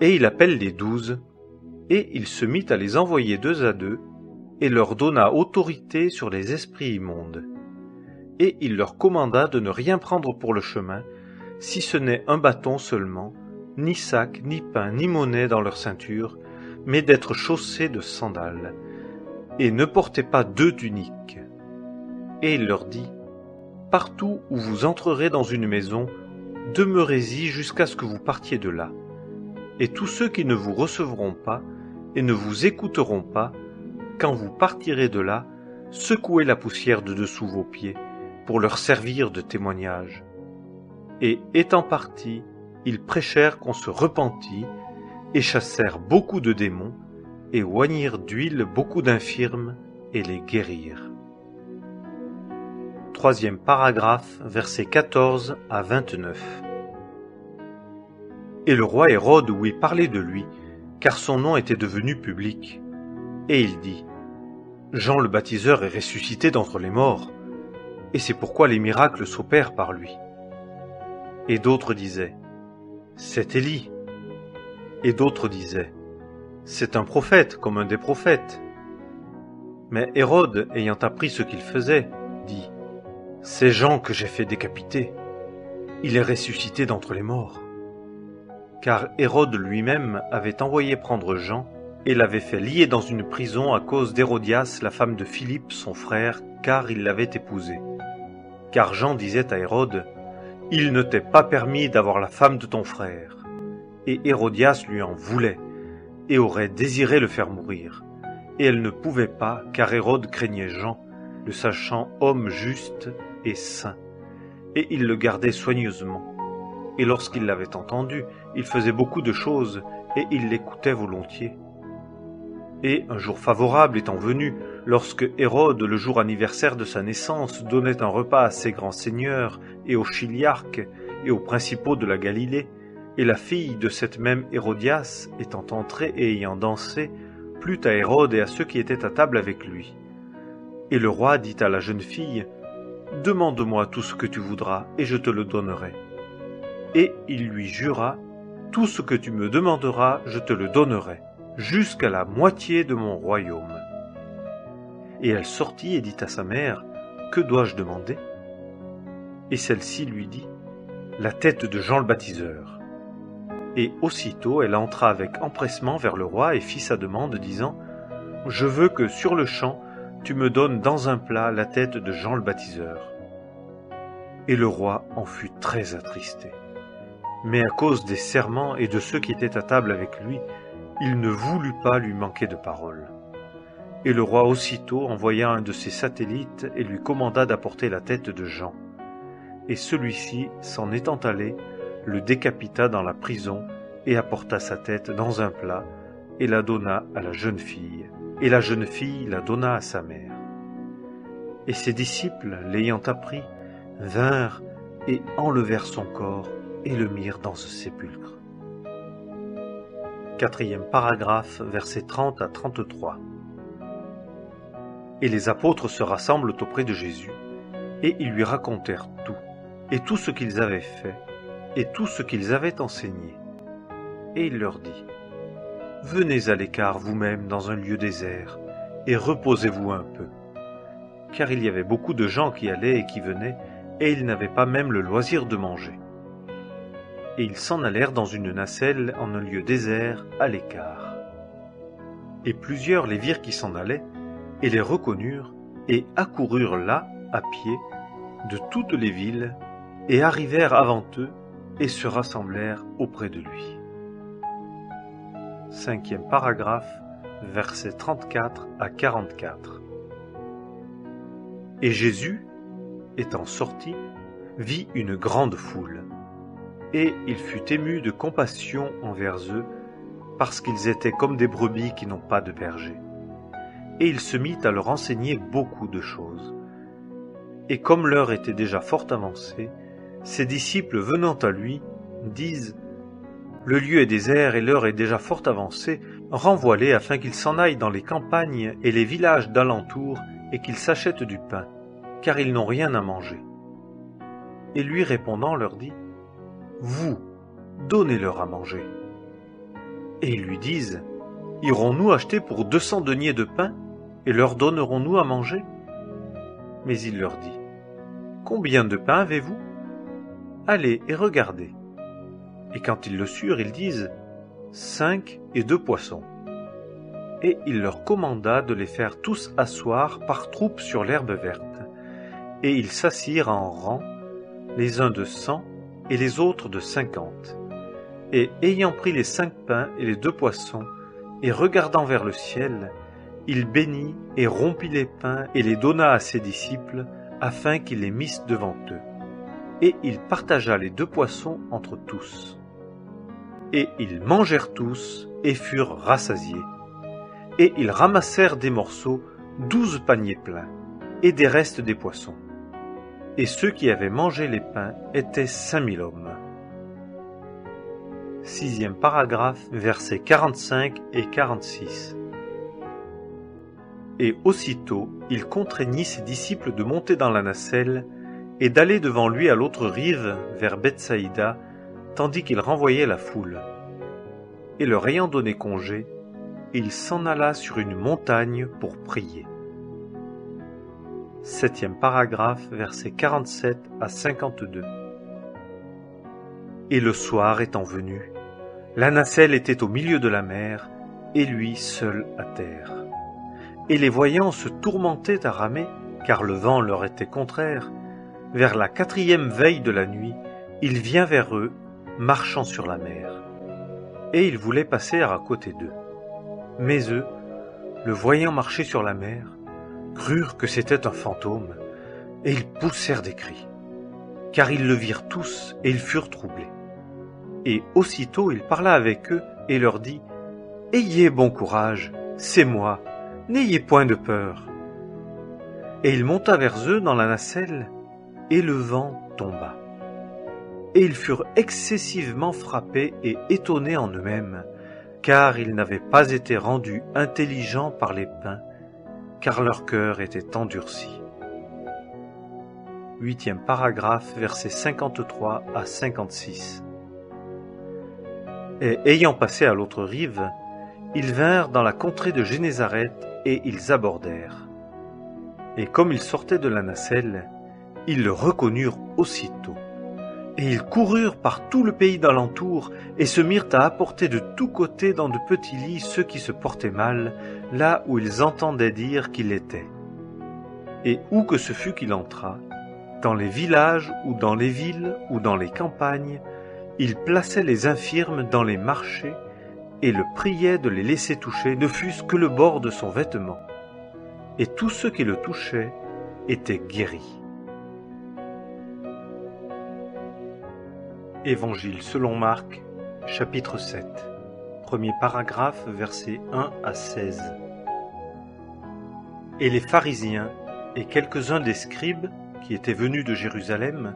Et il appelle les 12, et il se mit à les envoyer 2 à 2, et leur donna autorité sur les esprits immondes. Et il leur commanda de ne rien prendre pour le chemin, si ce n'est un bâton seulement, ni sac, ni pain, ni monnaie dans leur ceinture, mais d'être chaussés de sandales, et ne portez pas 2 tuniques. Et il leur dit, « Partout où vous entrerez dans une maison, demeurez-y jusqu'à ce que vous partiez de là. Et tous ceux qui ne vous recevront pas et ne vous écouteront pas, quand vous partirez de là, secouez la poussière de dessous vos pieds, pour leur servir de témoignage. » Et étant partis, ils prêchèrent qu'on se repentit, et chassèrent beaucoup de démons, et oignirent d'huile beaucoup d'infirmes, et les guérirent. Troisième paragraphe, versets 14 à 29. Et le roi Hérode ouït parler de lui, car son nom était devenu public. Et il dit, « Jean le baptiseur est ressuscité d'entre les morts, et c'est pourquoi les miracles s'opèrent par lui. » Et d'autres disaient, « C'est Élie. » Et d'autres disaient, « C'est un prophète comme un des prophètes. » Mais Hérode, ayant appris ce qu'il faisait, dit, « C'est Jean que j'ai fait décapiter. Il est ressuscité d'entre les morts. » Car Hérode lui-même avait envoyé prendre Jean et l'avait fait lier dans une prison à cause d'Hérodias, la femme de Philippe, son frère, car il l'avait épousée. Car Jean disait à Hérode, « Il ne t'est pas permis d'avoir la femme de ton frère. » Et Hérodias lui en voulait, et aurait désiré le faire mourir. Et elle ne pouvait pas, car Hérode craignait Jean, le sachant homme juste et saint, et il le gardait soigneusement. Et lorsqu'il l'avait entendu, il faisait beaucoup de choses, et il l'écoutait volontiers. Et un jour favorable étant venu, lorsque Hérode, le jour anniversaire de sa naissance, donnait un repas à ses grands seigneurs, et aux chiliarques, et aux principaux de la Galilée, et la fille de cette même Hérodias, étant entrée et ayant dansé, plut à Hérode et à ceux qui étaient à table avec lui. Et le roi dit à la jeune fille, « « Demande-moi tout ce que tu voudras, et je te le donnerai. » Et il lui jura, « Tout ce que tu me demanderas, je te le donnerai, jusqu'à la moitié de mon royaume. » Et elle sortit et dit à sa mère, « Que dois-je demander ?» Et celle-ci lui dit, « La tête de Jean le baptiseur. » Et aussitôt elle entra avec empressement vers le roi et fit sa demande, disant, « Je veux que sur le champ, tu me donnes dans un plat la tête de Jean le baptiseur. » Et le roi en fut très attristé. Mais à cause des serments et de ceux qui étaient à table avec lui, il ne voulut pas lui manquer de parole. Et le roi aussitôt envoya un de ses satellites et lui commanda d'apporter la tête de Jean. Et celui-ci, s'en étant allé, le décapita dans la prison et apporta sa tête dans un plat et la donna à la jeune fille. Et la jeune fille la donna à sa mère. Et ses disciples, l'ayant appris, vinrent et enlevèrent son corps et le mirent dans ce sépulcre. 4e paragraphe, versets 30 à 33. Et les apôtres se rassemblent auprès de Jésus, et ils lui racontèrent tout, et tout ce qu'ils avaient fait, et tout ce qu'ils avaient enseigné. Et il leur dit, « Venez à l'écart vous-même dans un lieu désert, et reposez-vous un peu. » Car il y avait beaucoup de gens qui allaient et qui venaient, et ils n'avaient pas même le loisir de manger. Et ils s'en allèrent dans une nacelle en un lieu désert, à l'écart. Et plusieurs les virent qui s'en allaient, et les reconnurent, et accoururent là, à pied, de toutes les villes, et arrivèrent avant eux, et se rassemblèrent auprès de lui. 5e paragraphe, versets 34 à 44. Et Jésus, étant sorti, vit une grande foule, et il fut ému de compassion envers eux, parce qu'ils étaient comme des brebis qui n'ont pas de berger. Et il se mit à leur enseigner beaucoup de choses. Et comme l'heure était déjà fort avancée, ses disciples venant à lui disent, « Le lieu est désert et l'heure est déjà fort avancée, renvoie-les afin qu'ils s'en aillent dans les campagnes et les villages d'alentour et qu'ils s'achètent du pain, car ils n'ont rien à manger. » Et lui répondant leur dit, « Vous, donnez-leur à manger. » Et ils lui disent, « Irons-nous acheter pour 200 deniers de pain et leur donnerons-nous à manger ?» Mais il leur dit, « Combien de pain avez-vous ? Allez et regardez. » Et quand ils le surent, ils disent, « 5 et 2 poissons. » Et il leur commanda de les faire tous asseoir par troupes sur l'herbe verte. Et ils s'assirent en rang, les uns de 100 et les autres de 50. Et ayant pris les 5 pains et les 2 poissons, et regardant vers le ciel, il bénit et rompit les pains et les donna à ses disciples, afin qu'ils les missent devant eux. Et il partagea les 2 poissons entre tous. Et ils mangèrent tous et furent rassasiés. Et ils ramassèrent des morceaux, 12 paniers pleins, et des restes des poissons. Et ceux qui avaient mangé les pains étaient 5000 hommes. 6e paragraphe, versets 45 et 46. Et aussitôt, il contraignit ses disciples de monter dans la nacelle et d'aller devant lui à l'autre rive, vers Bethsaïda, tandis qu'il renvoyait la foule. Et leur ayant donné congé, il s'en alla sur une montagne pour prier. 7e paragraphe, versets 47 à 52. Et le soir étant venu, la nacelle était au milieu de la mer, et lui seul à terre. Et les voyants se tourmentaient à ramer, car le vent leur était contraire. Vers la 4e veille de la nuit, il vient vers eux, marchant sur la mer. Et il voulait passer à côté d'eux. Mais eux, le voyant marcher sur la mer, crurent que c'était un fantôme, et ils poussèrent des cris, car ils le virent tous, et ils furent troublés. Et aussitôt il parla avec eux, et leur dit, « Ayez bon courage, c'est moi, n'ayez point de peur. » Et il monta vers eux dans la nacelle, et le vent tomba. Et ils furent excessivement frappés et étonnés en eux-mêmes, car ils n'avaient pas été rendus intelligents par les pains, car leur cœur était endurci. 8e paragraphe, versets 53 à 56. Et ayant passé à l'autre rive, ils vinrent dans la contrée de Génézareth et ils abordèrent. Et comme ils sortaient de la nacelle, ils le reconnurent aussitôt. Et ils coururent par tout le pays d'alentour et se mirent à apporter de tous côtés dans de petits lits ceux qui se portaient mal, là où ils entendaient dire qu'il était. Et où que ce fût qu'il entra, dans les villages ou dans les villes ou dans les campagnes, il plaçait les infirmes dans les marchés et le priait de les laisser toucher, ne fût-ce que le bord de son vêtement. Et tous ceux qui le touchaient étaient guéris. Évangile selon Marc, chapitre 7, premier paragraphe, versets 1 à 16. Et les pharisiens et quelques-uns des scribes, qui étaient venus de Jérusalem,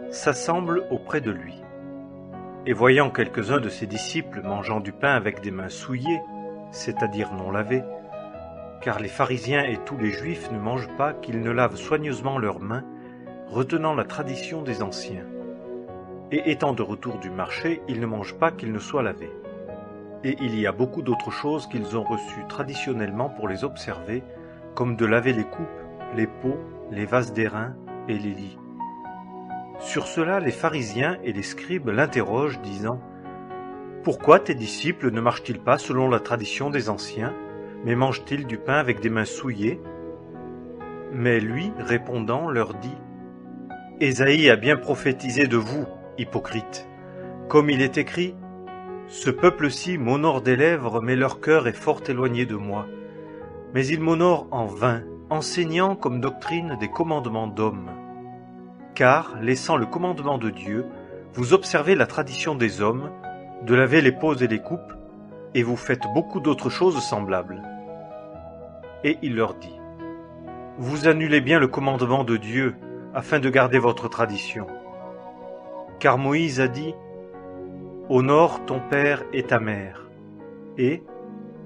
s'assemblent auprès de lui. Et voyant quelques-uns de ses disciples mangeant du pain avec des mains souillées, c'est-à-dire non lavées, car les pharisiens et tous les juifs ne mangent pas qu'ils ne lavent soigneusement leurs mains, retenant la tradition des anciens. Et étant de retour du marché, ils ne mangent pas qu'ils ne soient lavés. Et il y a beaucoup d'autres choses qu'ils ont reçues traditionnellement pour les observer, comme de laver les coupes, les pots, les vases d'airain et les lits. Sur cela, les pharisiens et les scribes l'interrogent, disant « Pourquoi tes disciples ne marchent-ils pas selon la tradition des anciens, mais mangent-ils du pain avec des mains souillées ?» Mais lui, répondant, leur dit « Ésaïe a bien prophétisé de vous, hypocrites, comme il est écrit « Ce peuple-ci m'honore des lèvres, mais leur cœur est fort éloigné de moi. Mais il m'honore en vain, enseignant comme doctrine des commandements d'hommes. Car, laissant le commandement de Dieu, vous observez la tradition des hommes, de laver les pots et les coupes, et vous faites beaucoup d'autres choses semblables. » Et il leur dit « Vous annulez bien le commandement de Dieu, afin de garder votre tradition. Car Moïse a dit « Honore ton père et ta mère, et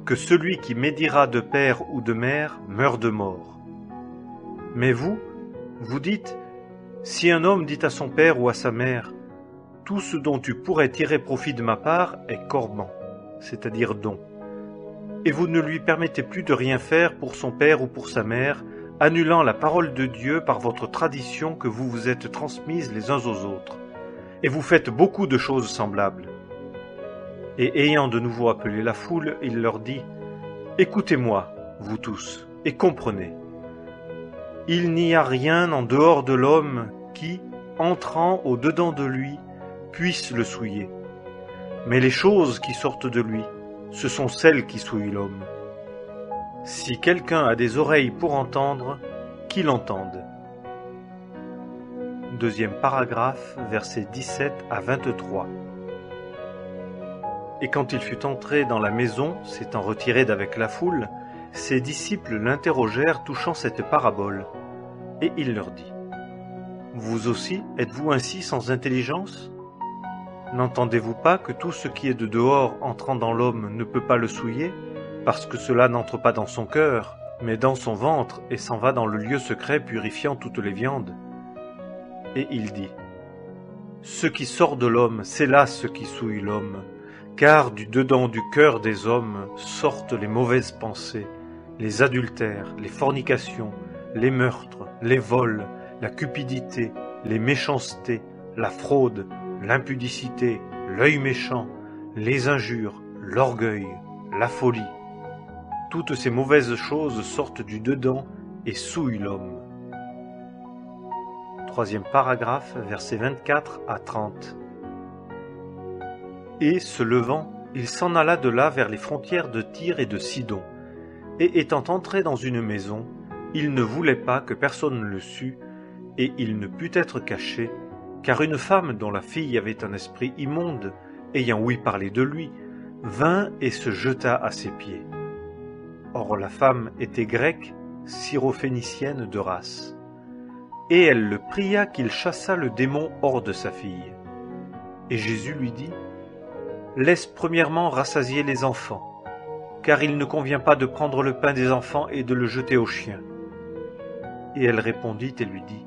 que celui qui médira de père ou de mère meure de mort. Mais vous, vous dites « Si un homme dit à son père ou à sa mère « Tout ce dont tu pourrais tirer profit de ma part est corban, c'est-à-dire don. » Et vous ne lui permettez plus de rien faire pour son père ou pour sa mère, annulant la parole de Dieu par votre tradition que vous vous êtes transmise les uns aux autres. Et vous faites beaucoup de choses semblables. » Et ayant de nouveau appelé la foule, il leur dit « Écoutez-moi, vous tous, et comprenez. Il n'y a rien en dehors de l'homme qui, entrant au-dedans de lui, puisse le souiller. Mais les choses qui sortent de lui, ce sont celles qui souillent l'homme. Si quelqu'un a des oreilles pour entendre, qu'il entende. » Deuxième paragraphe, versets 17 à 23. Et quand il fut entré dans la maison, s'étant retiré d'avec la foule, ses disciples l'interrogèrent touchant cette parabole. Et il leur dit « Vous aussi, êtes-vous ainsi sans intelligence ? N'entendez-vous pas que tout ce qui est de dehors entrant dans l'homme ne peut pas le souiller, parce que cela n'entre pas dans son cœur, mais dans son ventre et s'en va dans le lieu secret purifiant toutes les viandes ? Et il dit « Ce qui sort de l'homme, c'est là ce qui souille l'homme, car du dedans du cœur des hommes sortent les mauvaises pensées, les adultères, les fornications, les meurtres, les vols, la cupidité, les méchancetés, la fraude, l'impudicité, l'œil méchant, les injures, l'orgueil, la folie. Toutes ces mauvaises choses sortent du dedans et souillent l'homme. » Troisième paragraphe, versets 24 à 30. Et, se levant, il s'en alla de là vers les frontières de Tyr et de Sidon. Et étant entré dans une maison, il ne voulait pas que personne le sût, et il ne put être caché, car une femme dont la fille avait un esprit immonde, ayant ouï parler de lui, vint et se jeta à ses pieds. Or la femme était grecque, syrophénicienne de race. Et elle le pria qu'il chassât le démon hors de sa fille. Et Jésus lui dit « Laisse premièrement rassasier les enfants, car il ne convient pas de prendre le pain des enfants et de le jeter aux chiens. » Et elle répondit et lui dit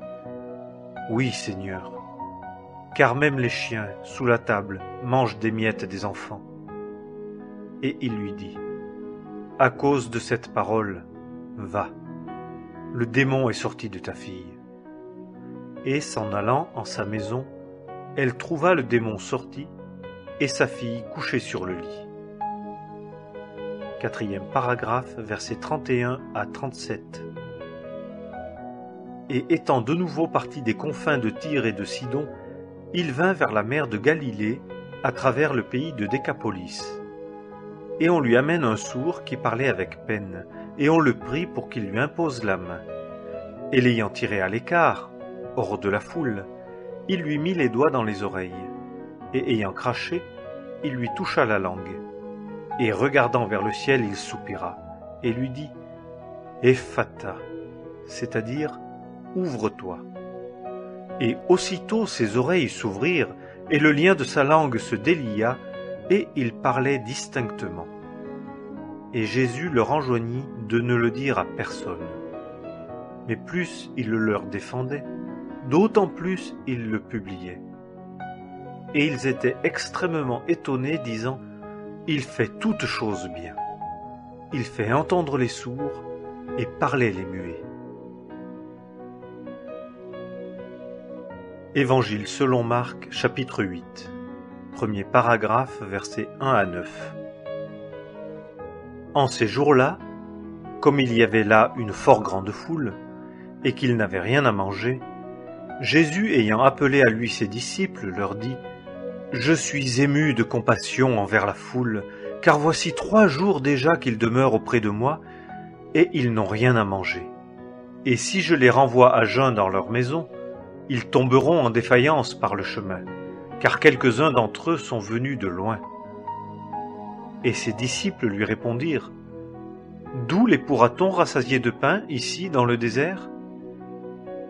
Oui, Seigneur, car même les chiens, sous la table, mangent des miettes des enfants. » Et il lui dit, « À cause de cette parole, va, le démon est sorti de ta fille. » Et s'en allant en sa maison, elle trouva le démon sorti et sa fille couchée sur le lit. 4e paragraphe, versets 31 à 37. Et étant de nouveau parti des confins de Tyr et de Sidon, il vint vers la mer de Galilée, à travers le pays de Décapolis. Et on lui amène un sourd qui parlait avec peine, et on le prie pour qu'il lui impose la main. Et l'ayant tiré à l'écart, hors de la foule, il lui mit les doigts dans les oreilles, et ayant craché, il lui toucha la langue. Et regardant vers le ciel, il soupira, et lui dit « Ephata », c'est-à-dire « Ouvre-toi ». Et aussitôt ses oreilles s'ouvrirent, et le lien de sa langue se délia, et il parlait distinctement. Et Jésus leur enjoignit de ne le dire à personne. Mais plus il le leur défendait, d'autant plus il le publiait. Et ils étaient extrêmement étonnés, disant « Il fait toutes choses bien. Il fait entendre les sourds et parler les muets. » Évangile selon Marc, chapitre 8. Premier paragraphe, versets 1 à 9. En ces jours-là, comme il y avait là une fort grande foule, et qu'ils n'avaient rien à manger, Jésus, ayant appelé à lui ses disciples, leur dit « Je suis ému de compassion envers la foule, car voici 3 jours déjà qu'ils demeurent auprès de moi, et ils n'ont rien à manger. Et si je les renvoie à jeun dans leur maison, ils tomberont en défaillance par le chemin, car quelques-uns d'entre eux sont venus de loin. » Et ses disciples lui répondirent « D'où les pourra-t-on rassasier de pain ici dans le désert ?»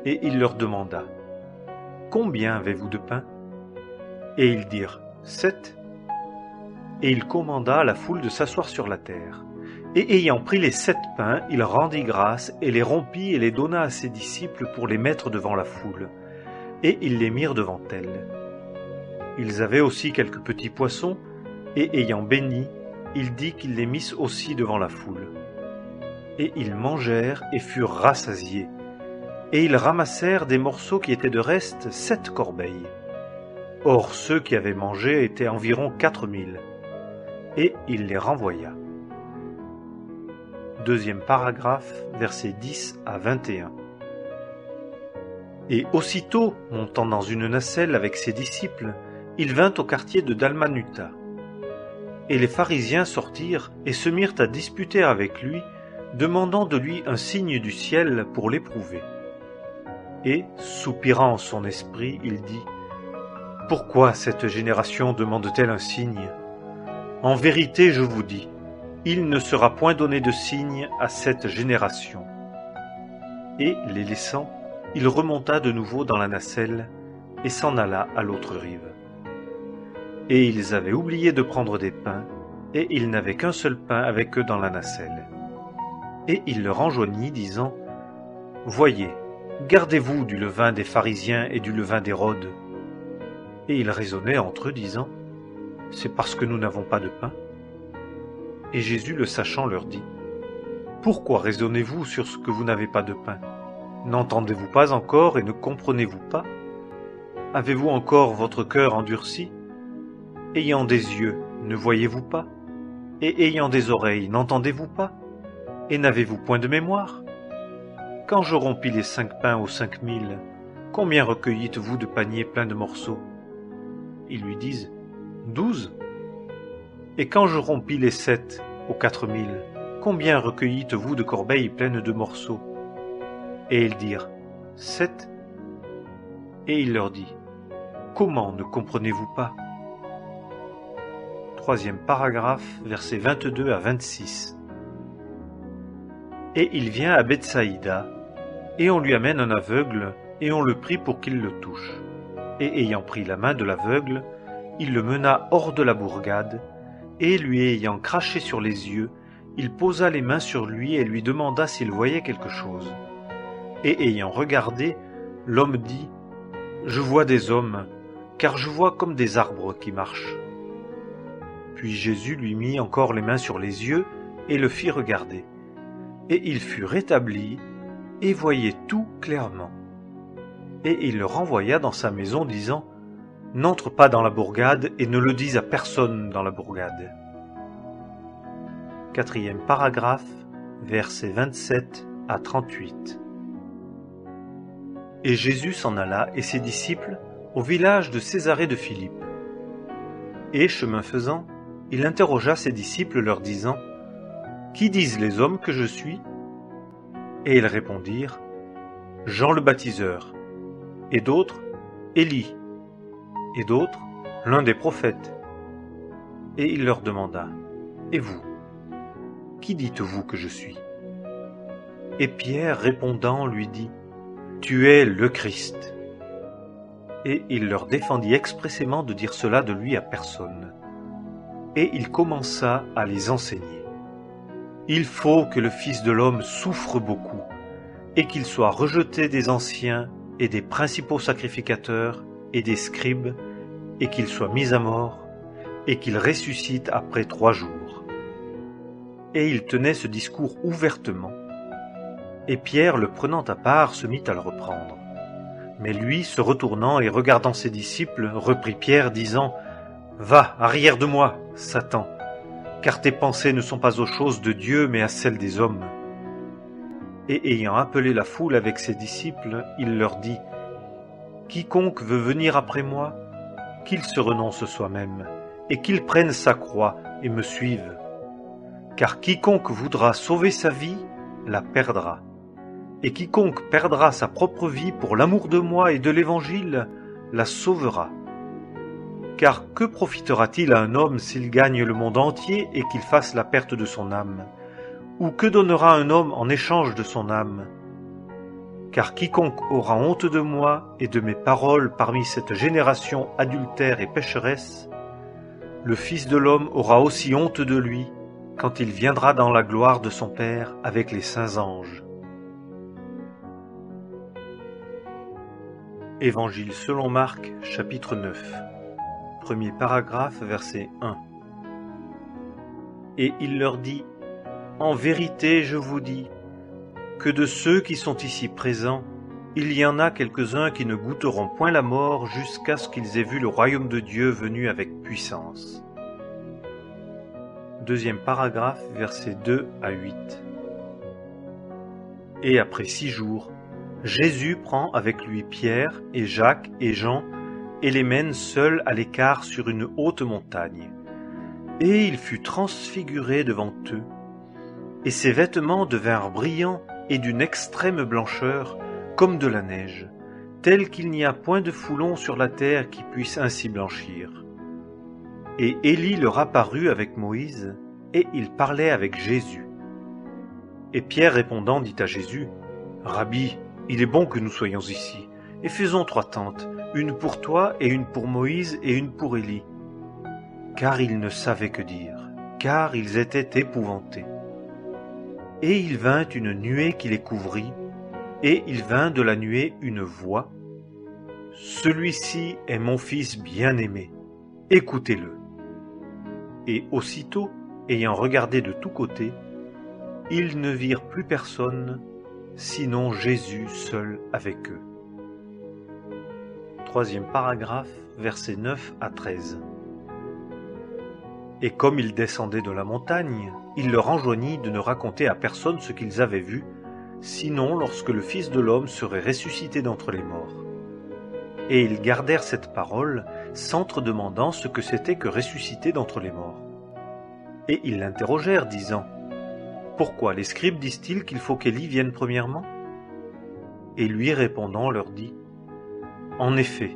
Et il leur demanda « Combien avez-vous de pain ?» Et ils dirent « 7. » Et il commanda à la foule de s'asseoir sur la terre. Et ayant pris les 7 pains, il rendit grâce et les rompit et les donna à ses disciples pour les mettre devant la foule. Et ils les mirent devant elle. Ils avaient aussi quelques petits poissons, et ayant béni, il dit qu'ils les missent aussi devant la foule. Et ils mangèrent et furent rassasiés. Et ils ramassèrent des morceaux qui étaient de reste 7 corbeilles. Or ceux qui avaient mangé étaient environ 4000. Et il les renvoya. 2e paragraphe, versets 10 à 21. Et aussitôt, montant dans une nacelle avec ses disciples, il vint au quartier de Dalmanuta. Et les pharisiens sortirent et se mirent à disputer avec lui, demandant de lui un signe du ciel pour l'éprouver. Et, soupirant en son esprit, il dit « Pourquoi cette génération demande-t-elle un signe ? En vérité, je vous dis, il ne sera point donné de signe à cette génération. » Et, les laissant, il remonta de nouveau dans la nacelle et s'en alla à l'autre rive. Et ils avaient oublié de prendre des pains, et ils n'avaient qu'un seul pain avec eux dans la nacelle. Et il leur enjoignit, disant « Voyez, gardez-vous du levain des pharisiens et du levain d'Hérode. » Et ils raisonnaient entre eux, disant « C'est parce que nous n'avons pas de pain. » Et Jésus, le sachant, leur dit « Pourquoi raisonnez-vous sur ce que vous n'avez pas de pain ? N'entendez-vous pas encore et ne comprenez-vous pas ? Avez-vous encore votre cœur endurci ? Ayant des yeux, ne voyez-vous pas ? Et ayant des oreilles, n'entendez-vous pas ? Et n'avez-vous point de mémoire ? Quand je rompis les 5 pains aux 5000, combien recueillîtes-vous de paniers pleins de morceaux ? Ils lui disent, 12. Et quand je rompis les 7 aux 4000, combien recueillîtes-vous de corbeilles pleines de morceaux ? Et ils dirent, 7. Et il leur dit, comment ne comprenez-vous pas ? 3e paragraphe, versets 22 à 26. Et il vient à Bethsaïda, et on lui amène un aveugle, et on le prie pour qu'il le touche. Et ayant pris la main de l'aveugle, il le mena hors de la bourgade, et lui ayant craché sur les yeux, il posa les mains sur lui et lui demanda s'il voyait quelque chose. Et ayant regardé, l'homme dit, je vois des hommes, car je vois comme des arbres qui marchent. » Puis Jésus lui mit encore les mains sur les yeux et le fit regarder. Et il fut rétabli et voyait tout clairement. Et il le renvoya dans sa maison, disant : « N'entre pas dans la bourgade et ne le dis à personne dans la bourgade. » 4e paragraphe, versets 27 à 38. Et Jésus s'en alla et ses disciples au village de Césarée de Philippe. Et, chemin faisant, il interrogea ses disciples, leur disant : « Qui disent les hommes que je suis ? » Et ils répondirent : « Jean le baptiseur, et d'autres, Élie, et d'autres, l'un des prophètes. » Et il leur demanda : « Et vous, qui dites-vous que je suis ? » Et Pierre, répondant, lui dit : « Tu es le Christ. » Et il leur défendit expressément de dire cela de lui à personne. Et il commença à les enseigner. « Il faut que le Fils de l'homme souffre beaucoup, et qu'il soit rejeté des anciens et des principaux sacrificateurs et des scribes, et qu'il soit mis à mort, et qu'il ressuscite après 3 jours. » Et il tenait ce discours ouvertement. Et Pierre, le prenant à part, se mit à le reprendre. Mais lui, se retournant et regardant ses disciples, reprit Pierre, disant : « Va, arrière de moi, Satan, car tes pensées ne sont pas aux choses de Dieu, mais à celles des hommes. » Et ayant appelé la foule avec ses disciples, il leur dit : « Quiconque veut venir après moi, qu'il se renonce soi-même, et qu'il prenne sa croix et me suive. Car quiconque voudra sauver sa vie, la perdra. Et quiconque perdra sa propre vie pour l'amour de moi et de l'Évangile, la sauvera. Car que profitera-t-il à un homme s'il gagne le monde entier et qu'il fasse la perte de son âme ? Ou que donnera un homme en échange de son âme ? Car quiconque aura honte de moi et de mes paroles parmi cette génération adultère et pécheresse, le Fils de l'homme aura aussi honte de lui quand il viendra dans la gloire de son Père avec les saints anges. » Évangile selon Marc, chapitre 9. Premier paragraphe, verset 1. Et il leur dit : « En vérité, je vous dis, que de ceux qui sont ici présents, il y en a quelques-uns qui ne goûteront point la mort jusqu'à ce qu'ils aient vu le royaume de Dieu venu avec puissance. » Deuxième paragraphe, versets 2 à 8. Et après 6 jours, Jésus prend avec lui Pierre et Jacques et Jean et les mène seuls à l'écart sur une haute montagne. Et il fut transfiguré devant eux, et ses vêtements devinrent brillants et d'une extrême blancheur, comme de la neige, tel qu'il n'y a point de foulon sur la terre qui puisse ainsi blanchir. Et Élie leur apparut avec Moïse, et il parlait avec Jésus. Et Pierre répondant dit à Jésus : « Rabbi, il est bon que nous soyons ici, et faisons 3 tentes, une pour toi et une pour Moïse et une pour Élie. » Car ils ne savaient que dire, car ils étaient épouvantés. Et il vint une nuée qui les couvrit, et il vint de la nuée une voix : « Celui-ci est mon fils bien-aimé, écoutez-le. » Et aussitôt, ayant regardé de tous côtés, ils ne virent plus personne, sinon Jésus seul avec eux. Troisième paragraphe, versets 9 à 13. Et comme ils descendaient de la montagne, il leur enjoignit de ne raconter à personne ce qu'ils avaient vu, sinon lorsque le Fils de l'homme serait ressuscité d'entre les morts. Et ils gardèrent cette parole, s'entre-demandant ce que c'était que ressusciter d'entre les morts. Et ils l'interrogèrent, disant : « Pourquoi les scribes disent-ils qu'il faut qu'Élie vienne premièrement ? » Et lui répondant leur dit : « En effet,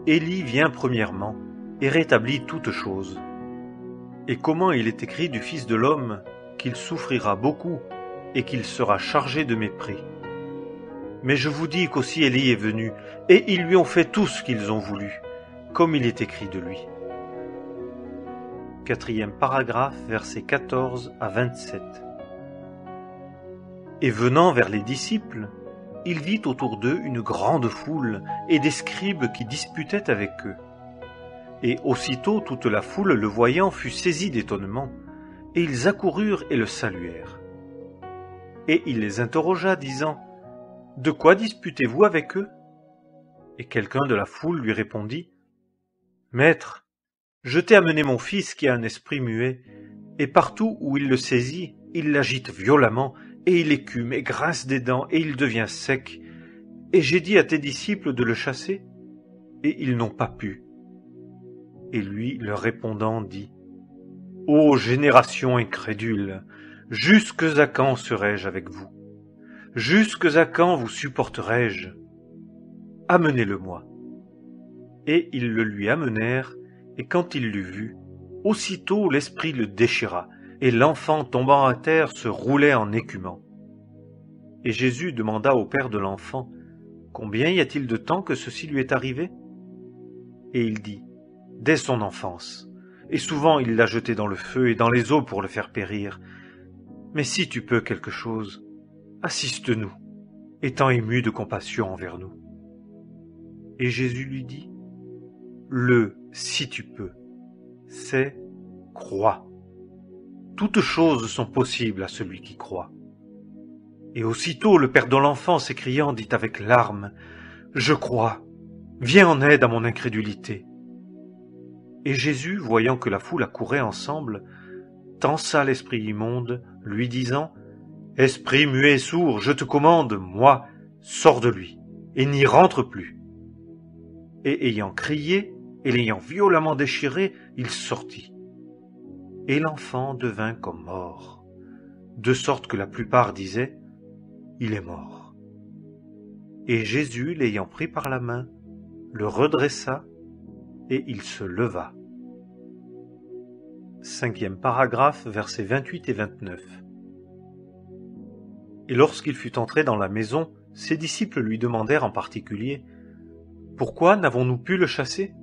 Élie vient premièrement et rétablit toutes choses. Et comment il est écrit du Fils de l'homme qu'il souffrira beaucoup et qu'il sera chargé de mépris. Mais je vous dis qu'aussi Élie est venu, et ils lui ont fait tout ce qu'ils ont voulu, comme il est écrit de lui. » 4e paragraphe, versets 14 à 27. Et venant vers les disciples, il vit autour d'eux une grande foule et des scribes qui disputaient avec eux. Et aussitôt toute la foule le voyant fut saisie d'étonnement, et ils accoururent et le saluèrent. Et il les interrogea, disant, « De quoi disputez-vous avec eux ?» Et quelqu'un de la foule lui répondit, « Maître, je t'ai amené mon fils qui a un esprit muet, et partout où il le saisit, il l'agite violemment, et il écume et grince des dents, et il devient sec. Et j'ai dit à tes disciples de le chasser, et ils n'ont pas pu. » Et lui, leur répondant, dit, « Ô génération incrédule, jusques à quand serai-je avec vous? Jusques à quand vous supporterai-je? Amenez-le-moi. » Et ils le lui amenèrent, et quand il l'eut vu, aussitôt l'esprit le déchira, et l'enfant tombant à terre se roulait en écumant. Et Jésus demanda au père de l'enfant, « Combien y a-t-il de temps que ceci lui est arrivé ?» Et il dit, « Dès son enfance, et souvent il l'a jeté dans le feu et dans les eaux pour le faire périr. Mais si tu peux quelque chose, assiste-nous, étant ému de compassion envers nous. » Et Jésus lui dit, « Le « si tu peux », c'est « crois ». Toutes choses sont possibles à celui qui croit. Et aussitôt le père de l'enfant s'écriant dit avec larmes, « Je crois, viens en aide à mon incrédulité. » Et Jésus, voyant que la foule accourait ensemble, tensa l'esprit immonde, lui disant, « Esprit muet et sourd, je te commande, moi, sors de lui, et n'y rentre plus. » Et ayant crié, et l'ayant violemment déchiré, il sortit. Et l'enfant devint comme mort, de sorte que la plupart disaient, « Il est mort. » Et Jésus, l'ayant pris par la main, le redressa, et il se leva. 5e paragraphe, versets 28 et 29. Et lorsqu'il fut entré dans la maison, ses disciples lui demandèrent en particulier, « Pourquoi n'avons-nous pu le chasser ?»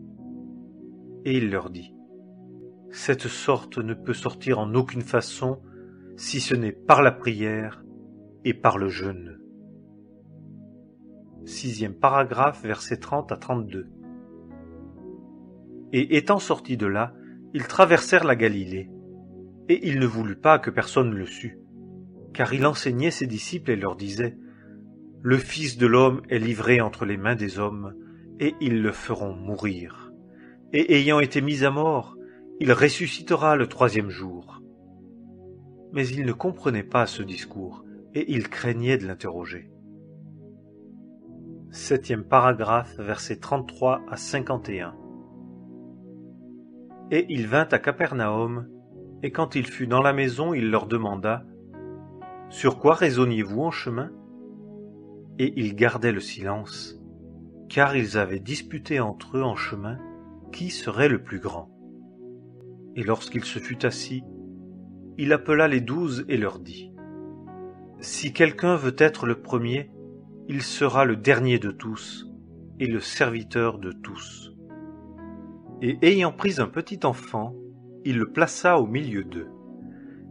Et il leur dit, « Cette sorte ne peut sortir en aucune façon, si ce n'est par la prière et par le jeûne. » 6e paragraphe, versets 30 à 32. Et étant sortis de là, ils traversèrent la Galilée, et il ne voulut pas que personne le sût, car il enseignait ses disciples et leur disait, « Le Fils de l'homme est livré entre les mains des hommes, et ils le feront mourir. Et ayant été mis à mort, il ressuscitera le 3e jour. » Mais ils ne comprenaient pas ce discours, et ils craignaient de l'interroger. 7e paragraphe, versets 33 à 51. Et il vint à Capernaum, et quand il fut dans la maison, il leur demanda, « Sur quoi raisonniez-vous en chemin ?» Et ils gardaient le silence, car ils avaient disputé entre eux en chemin qui serait le plus grand. Et lorsqu'il se fut assis, il appela les 12 et leur dit, « Si quelqu'un veut être le premier, il sera le dernier de tous et le serviteur de tous. » Et ayant pris un petit enfant, il le plaça au milieu d'eux.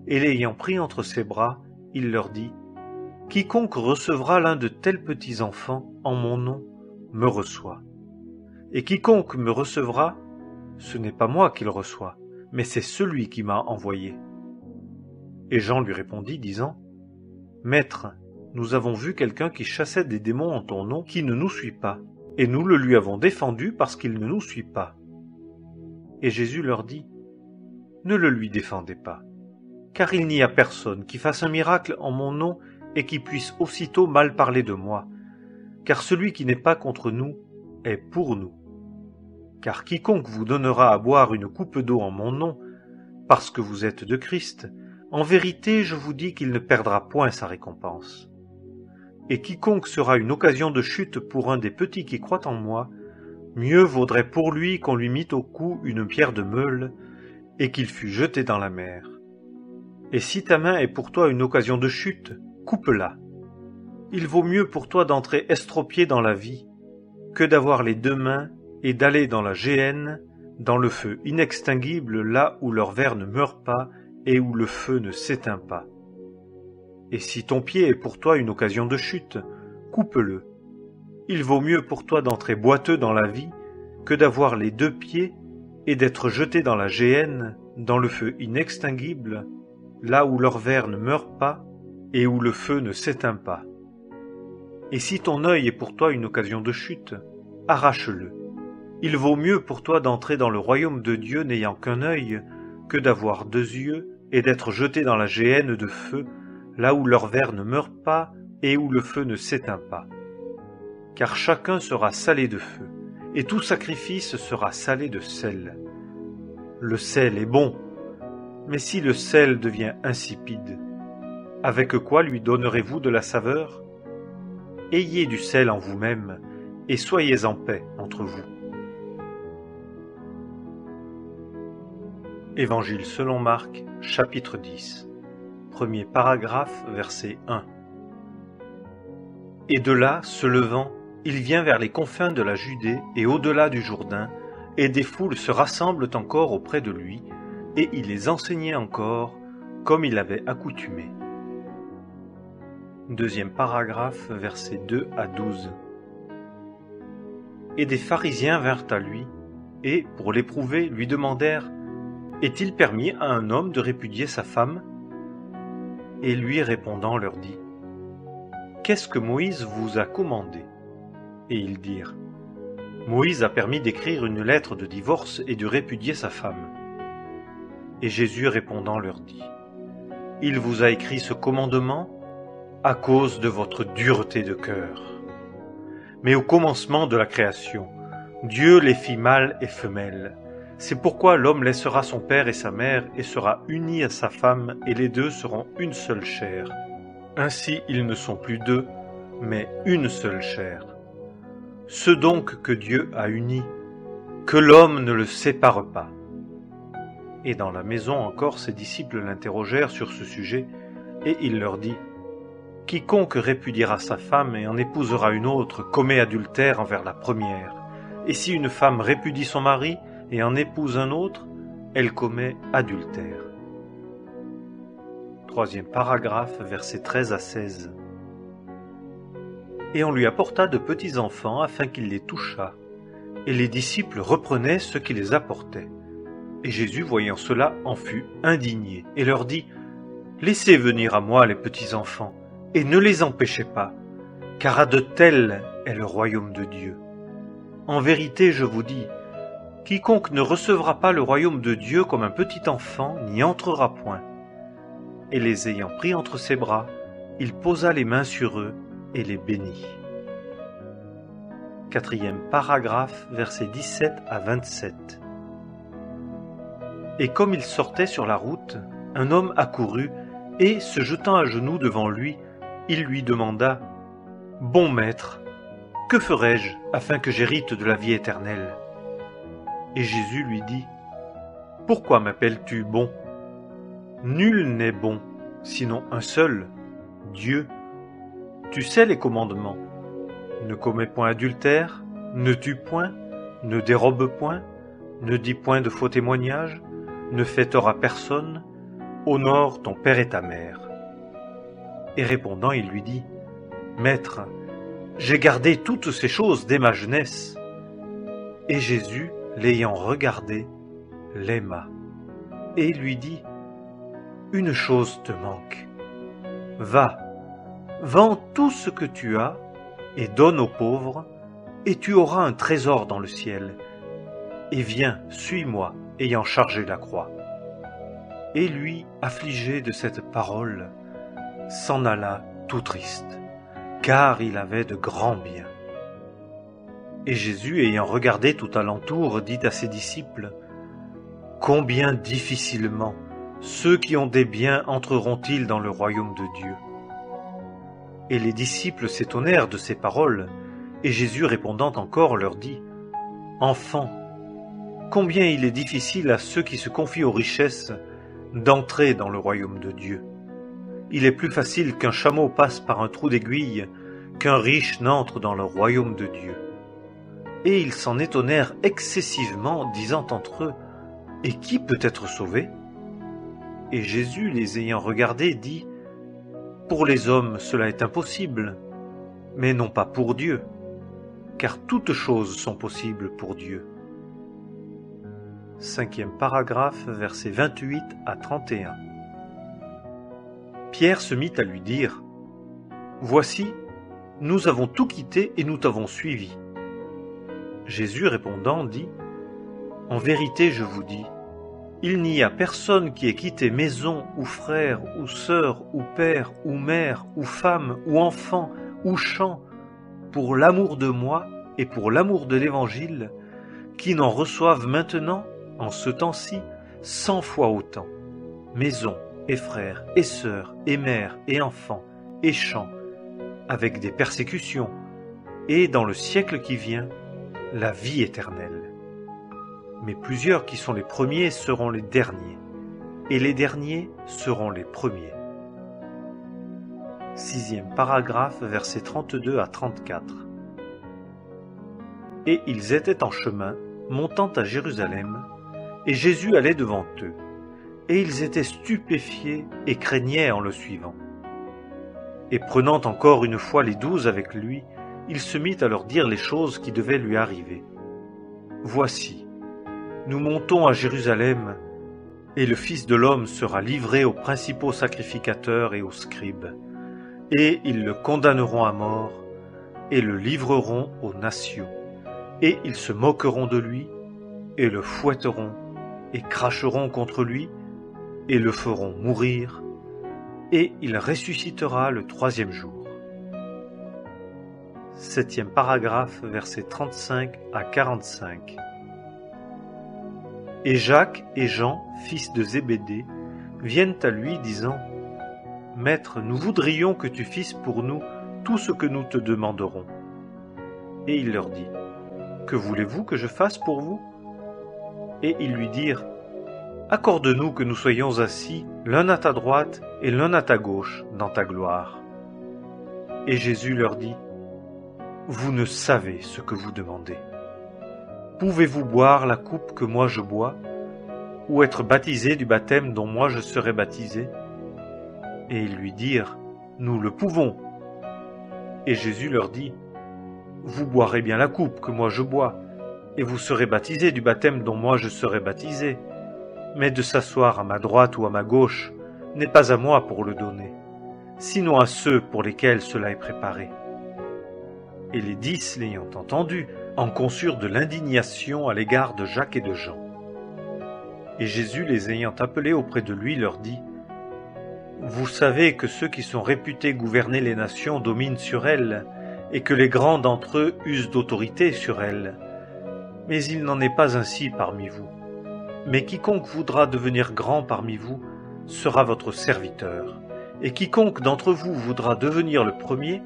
Et l'ayant pris entre ses bras, il leur dit, « Quiconque recevra l'un de tels petits enfants en mon nom me reçoit. Et quiconque me recevra, ce n'est pas moi qu'il reçoit, mais c'est celui qui m'a envoyé. » Et Jean lui répondit, disant, « Maître, nous avons vu quelqu'un qui chassait des démons en ton nom qui ne nous suit pas, et nous le lui avons défendu parce qu'il ne nous suit pas. » Et Jésus leur dit, « Ne le lui défendez pas, car il n'y a personne qui fasse un miracle en mon nom et qui puisse aussitôt mal parler de moi, car celui qui n'est pas contre nous est pour nous. Car quiconque vous donnera à boire une coupe d'eau en mon nom, parce que vous êtes de Christ, en vérité je vous dis qu'il ne perdra point sa récompense. Et quiconque sera une occasion de chute pour un des petits qui croient en moi, mieux vaudrait pour lui qu'on lui mît au cou une pierre de meule et qu'il fût jeté dans la mer. Et si ta main est pour toi une occasion de chute, coupe-la. Il vaut mieux pour toi d'entrer estropié dans la vie que d'avoir les 2 mains et d'aller dans la géhenne, dans le feu inextinguible, là où leur ver ne meurt pas et où le feu ne s'éteint pas. Et si ton pied est pour toi une occasion de chute, coupe-le. Il vaut mieux pour toi d'entrer boiteux dans la vie que d'avoir les 2 pieds et d'être jeté dans la géhenne, dans le feu inextinguible, là où l'orvers ne meurt pas et où le feu ne s'éteint pas. Et si ton œil est pour toi une occasion de chute, arrache-le. Il vaut mieux pour toi d'entrer dans le royaume de Dieu n'ayant qu'un œil que d'avoir 2 yeux et d'être jeté dans la géhenne de feu, là où l'orvers ne meurt pas et où le feu ne s'éteint pas. Car chacun sera salé de feu, et tout sacrifice sera salé de sel. Le sel est bon, mais si le sel devient insipide, avec quoi lui donnerez-vous de la saveur? Ayez du sel en vous-même, et soyez en paix entre vous. Évangile selon Marc, chapitre 10. Premier paragraphe, verset 1. Et de là, se levant, il vient vers les confins de la Judée et au-delà du Jourdain, et des foules se rassemblent encore auprès de lui, et il les enseignait encore, comme il avait accoutumé. Deuxième paragraphe, versets 2 à 12. Et des pharisiens vinrent à lui, et, pour l'éprouver, lui demandèrent: Est-il permis à un homme de répudier sa femme? Et lui répondant leur dit: Qu'est-ce que Moïse vous a commandé? Et ils dirent: Moïse a permis d'écrire une lettre de divorce et de répudier sa femme. Et Jésus répondant leur dit: Il vous a écrit ce commandement à cause de votre dureté de cœur. Mais au commencement de la création, Dieu les fit mâle et femelle. C'est pourquoi l'homme laissera son père et sa mère et sera uni à sa femme, et les 2 seront une seule chair. Ainsi ils ne sont plus 2, mais une seule chair. Ce donc que Dieu a uni, que l'homme ne le sépare pas. Et dans la maison encore ses disciples l'interrogèrent sur ce sujet, et il leur dit: Quiconque répudiera sa femme et en épousera une autre commet adultère envers la première. Et si une femme répudie son mari et en épouse un autre, elle commet adultère. Troisième paragraphe, versets 13 à 16. Et on lui apporta de petits enfants afin qu'il les touchât. Et les disciples reprenaient ceux qui les apportaient. Et Jésus, voyant cela, en fut indigné, et leur dit: Laissez venir à moi les petits enfants, et ne les empêchez pas, car à de tels est le royaume de Dieu. En vérité, je vous dis, quiconque ne recevra pas le royaume de Dieu comme un petit enfant n'y entrera point. Et les ayant pris entre ses bras, il posa les mains sur eux et les bénit. Quatrième paragraphe, versets 17 à 27. Et comme il sortait sur la route, un homme accourut, et, se jetant à genoux devant lui, il lui demanda: Bon maître, que ferai-je afin que j'hérite de la vie éternelle? Et Jésus lui dit: Pourquoi m'appelles-tu bon? Nul n'est bon, sinon un seul, Dieu. Tu sais les commandements: ne commets point adultère, ne tue point, ne dérobe point, ne dis point de faux témoignages, ne fais tort à personne, honore ton père et ta mère. Et répondant, il lui dit: Maître, j'ai gardé toutes ces choses dès ma jeunesse. Et Jésus, l'ayant regardé, l'aima, et lui dit: Une chose te manque. Va, vends tout ce que tu as, et donne aux pauvres, et tu auras un trésor dans le ciel. Et viens, suis-moi, ayant chargé la croix. Et lui, affligé de cette parole, s'en alla tout triste, car il avait de grands biens. Et Jésus, ayant regardé tout alentour, dit à ses disciples: Combien difficilement ceux qui ont des biens entreront-ils dans le royaume de Dieu? Et les disciples s'étonnèrent de ces paroles, et Jésus répondant encore leur dit: Enfants, combien il est difficile à ceux qui se confient aux richesses d'entrer dans le royaume de Dieu. Il est plus facile qu'un chameau passe par un trou d'aiguille, qu'un riche n'entre dans le royaume de Dieu. Et ils s'en étonnèrent excessivement, disant entre eux: Et qui peut être sauvé? Et Jésus, les ayant regardés, dit: Pour les hommes, cela est impossible, mais non pas pour Dieu, car toutes choses sont possibles pour Dieu. 5e paragraphe, versets 28 à 31. Pierre se mit à lui dire : « Voici, nous avons tout quitté et nous t'avons suivi. » Jésus répondant dit : « En vérité, je vous dis, il n'y a personne qui ait quitté maison, ou frère, ou sœur, ou père, ou mère, ou femme, ou enfant, ou champ, pour l'amour de moi et pour l'amour de l'Évangile, qui n'en reçoivent maintenant, en ce temps-ci, 100 fois autant, maison, et frères, et sœurs, et mères, et enfants, et champs, avec des persécutions, et dans le siècle qui vient, la vie éternelle. Mais plusieurs qui sont les premiers seront les derniers, et les derniers seront les premiers. 6e paragraphe, versets 32 à 34. Et ils étaient en chemin, montant à Jérusalem, et Jésus allait devant eux, et ils étaient stupéfiés et craignaient en le suivant. Et prenant encore une fois les 12 avec lui, il se mit à leur dire les choses qui devaient lui arriver. Voici, nous montons à Jérusalem, et le Fils de l'homme sera livré aux principaux sacrificateurs et aux scribes, et ils le condamneront à mort, et le livreront aux nations, et ils se moqueront de lui, et le fouetteront, et cracheront contre lui, et le feront mourir, et il ressuscitera le 3e jour. 7e paragraphe, versets 35 à 45. Et Jacques et Jean, fils de Zébédée, viennent à lui disant : « Maître, nous voudrions que tu fisses pour nous tout ce que nous te demanderons. » Et il leur dit : « Que voulez-vous que je fasse pour vous ? » Et ils lui dirent : « Accorde-nous que nous soyons assis l'un à ta droite et l'un à ta gauche dans ta gloire. » Et Jésus leur dit : « Vous ne savez ce que vous demandez. Pouvez-vous boire la coupe que moi je bois, ou être baptisé du baptême dont moi je serai baptisé ? » Et ils lui dirent : « Nous le pouvons. » Et Jésus leur dit : « Vous boirez bien la coupe que moi je bois, et vous serez baptisés du baptême dont moi je serai baptisé. Mais de s'asseoir à ma droite ou à ma gauche n'est pas à moi pour le donner, sinon à ceux pour lesquels cela est préparé. » Et les 10, l'ayant entendu, en conçurent de l'indignation à l'égard de Jacques et de Jean. Et Jésus, les ayant appelés auprès de lui, leur dit : « Vous savez que ceux qui sont réputés gouverner les nations dominent sur elles, et que les grands d'entre eux usent d'autorité sur elles. Mais il n'en est pas ainsi parmi vous. Mais quiconque voudra devenir grand parmi vous sera votre serviteur, et quiconque d'entre vous voudra devenir le premier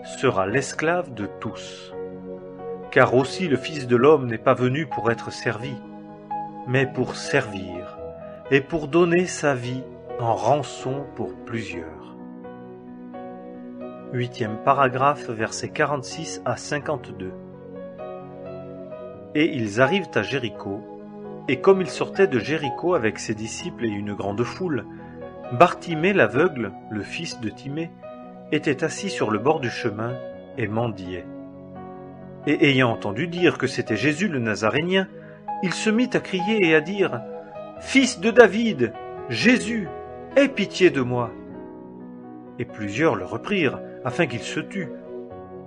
sera l'esclave de tous. Car aussi le Fils de l'homme n'est pas venu pour être servi, mais pour servir, et pour donner sa vie en rançon pour plusieurs. » 8e paragraphe, versets 46 à 52. Et ils arrivent à Jéricho, et comme il sortait de Jéricho avec ses disciples et une grande foule, Bartimée l'aveugle, le fils de Timée, était assis sur le bord du chemin et mendiait. Et ayant entendu dire que c'était Jésus le Nazarénien, il se mit à crier et à dire : « Fils de David, Jésus, aie pitié de moi !» Et plusieurs le reprirent, afin qu'il se tût.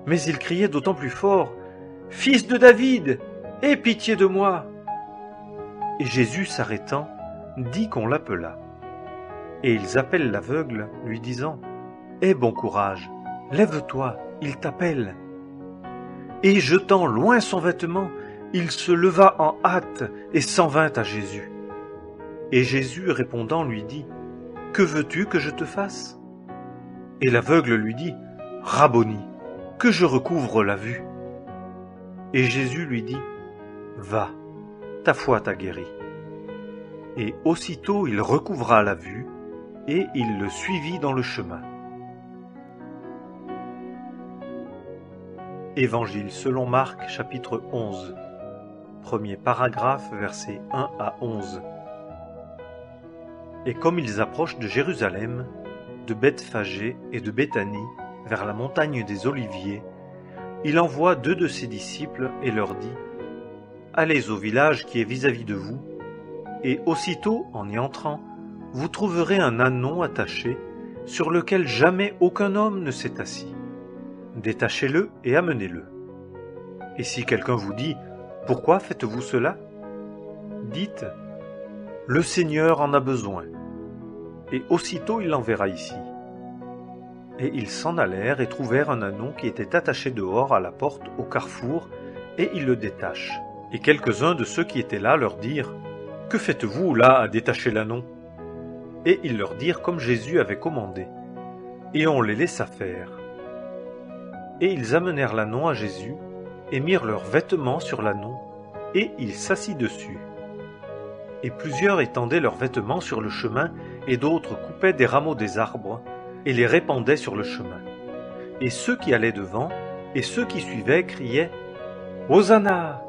Mais il criait d'autant plus fort : « Fils de David, aie pitié de moi !» Et Jésus, s'arrêtant, dit qu'on l'appelât. Et ils appellent l'aveugle, lui disant : « Aie bon courage, lève-toi, il t'appelle. » Et jetant loin son vêtement, il se leva en hâte et s'en vint à Jésus. Et Jésus, répondant, lui dit : « Que veux-tu que je te fasse ? » Et l'aveugle lui dit : « Rabboni, que je recouvre la vue. » Et Jésus lui dit : « Va, ta foi t'a guéri. » Et aussitôt il recouvra la vue, et il le suivit dans le chemin. Évangile selon Marc, chapitre 11. Premier paragraphe, versets 1 à 11. Et comme ils approchent de Jérusalem, de Bethphagée et de Béthanie, vers la montagne des Oliviers, il envoie 2 de ses disciples et leur dit « Allez au village qui est vis-à-vis de vous, et aussitôt, en y entrant, vous trouverez un ânon attaché sur lequel jamais aucun homme ne s'est assis. Détachez-le et amenez-le. Et si quelqu'un vous dit « Pourquoi faites-vous cela ?» dites « Le Seigneur en a besoin. » Et aussitôt il l'enverra ici. Et ils s'en allèrent et trouvèrent un ânon qui était attaché dehors à la porte au carrefour, et ils le détachent. Et quelques-uns de ceux qui étaient là leur dirent « Que faites-vous là à détacher l'ânon ?» Et ils leur dirent comme Jésus avait commandé, et on les laissa faire. Et ils amenèrent l'ânon à Jésus, et mirent leurs vêtements sur l'ânon, et il s'assit dessus. Et plusieurs étendaient leurs vêtements sur le chemin, et d'autres coupaient des rameaux des arbres, et les répandaient sur le chemin. Et ceux qui allaient devant, et ceux qui suivaient, criaient « Hosanna !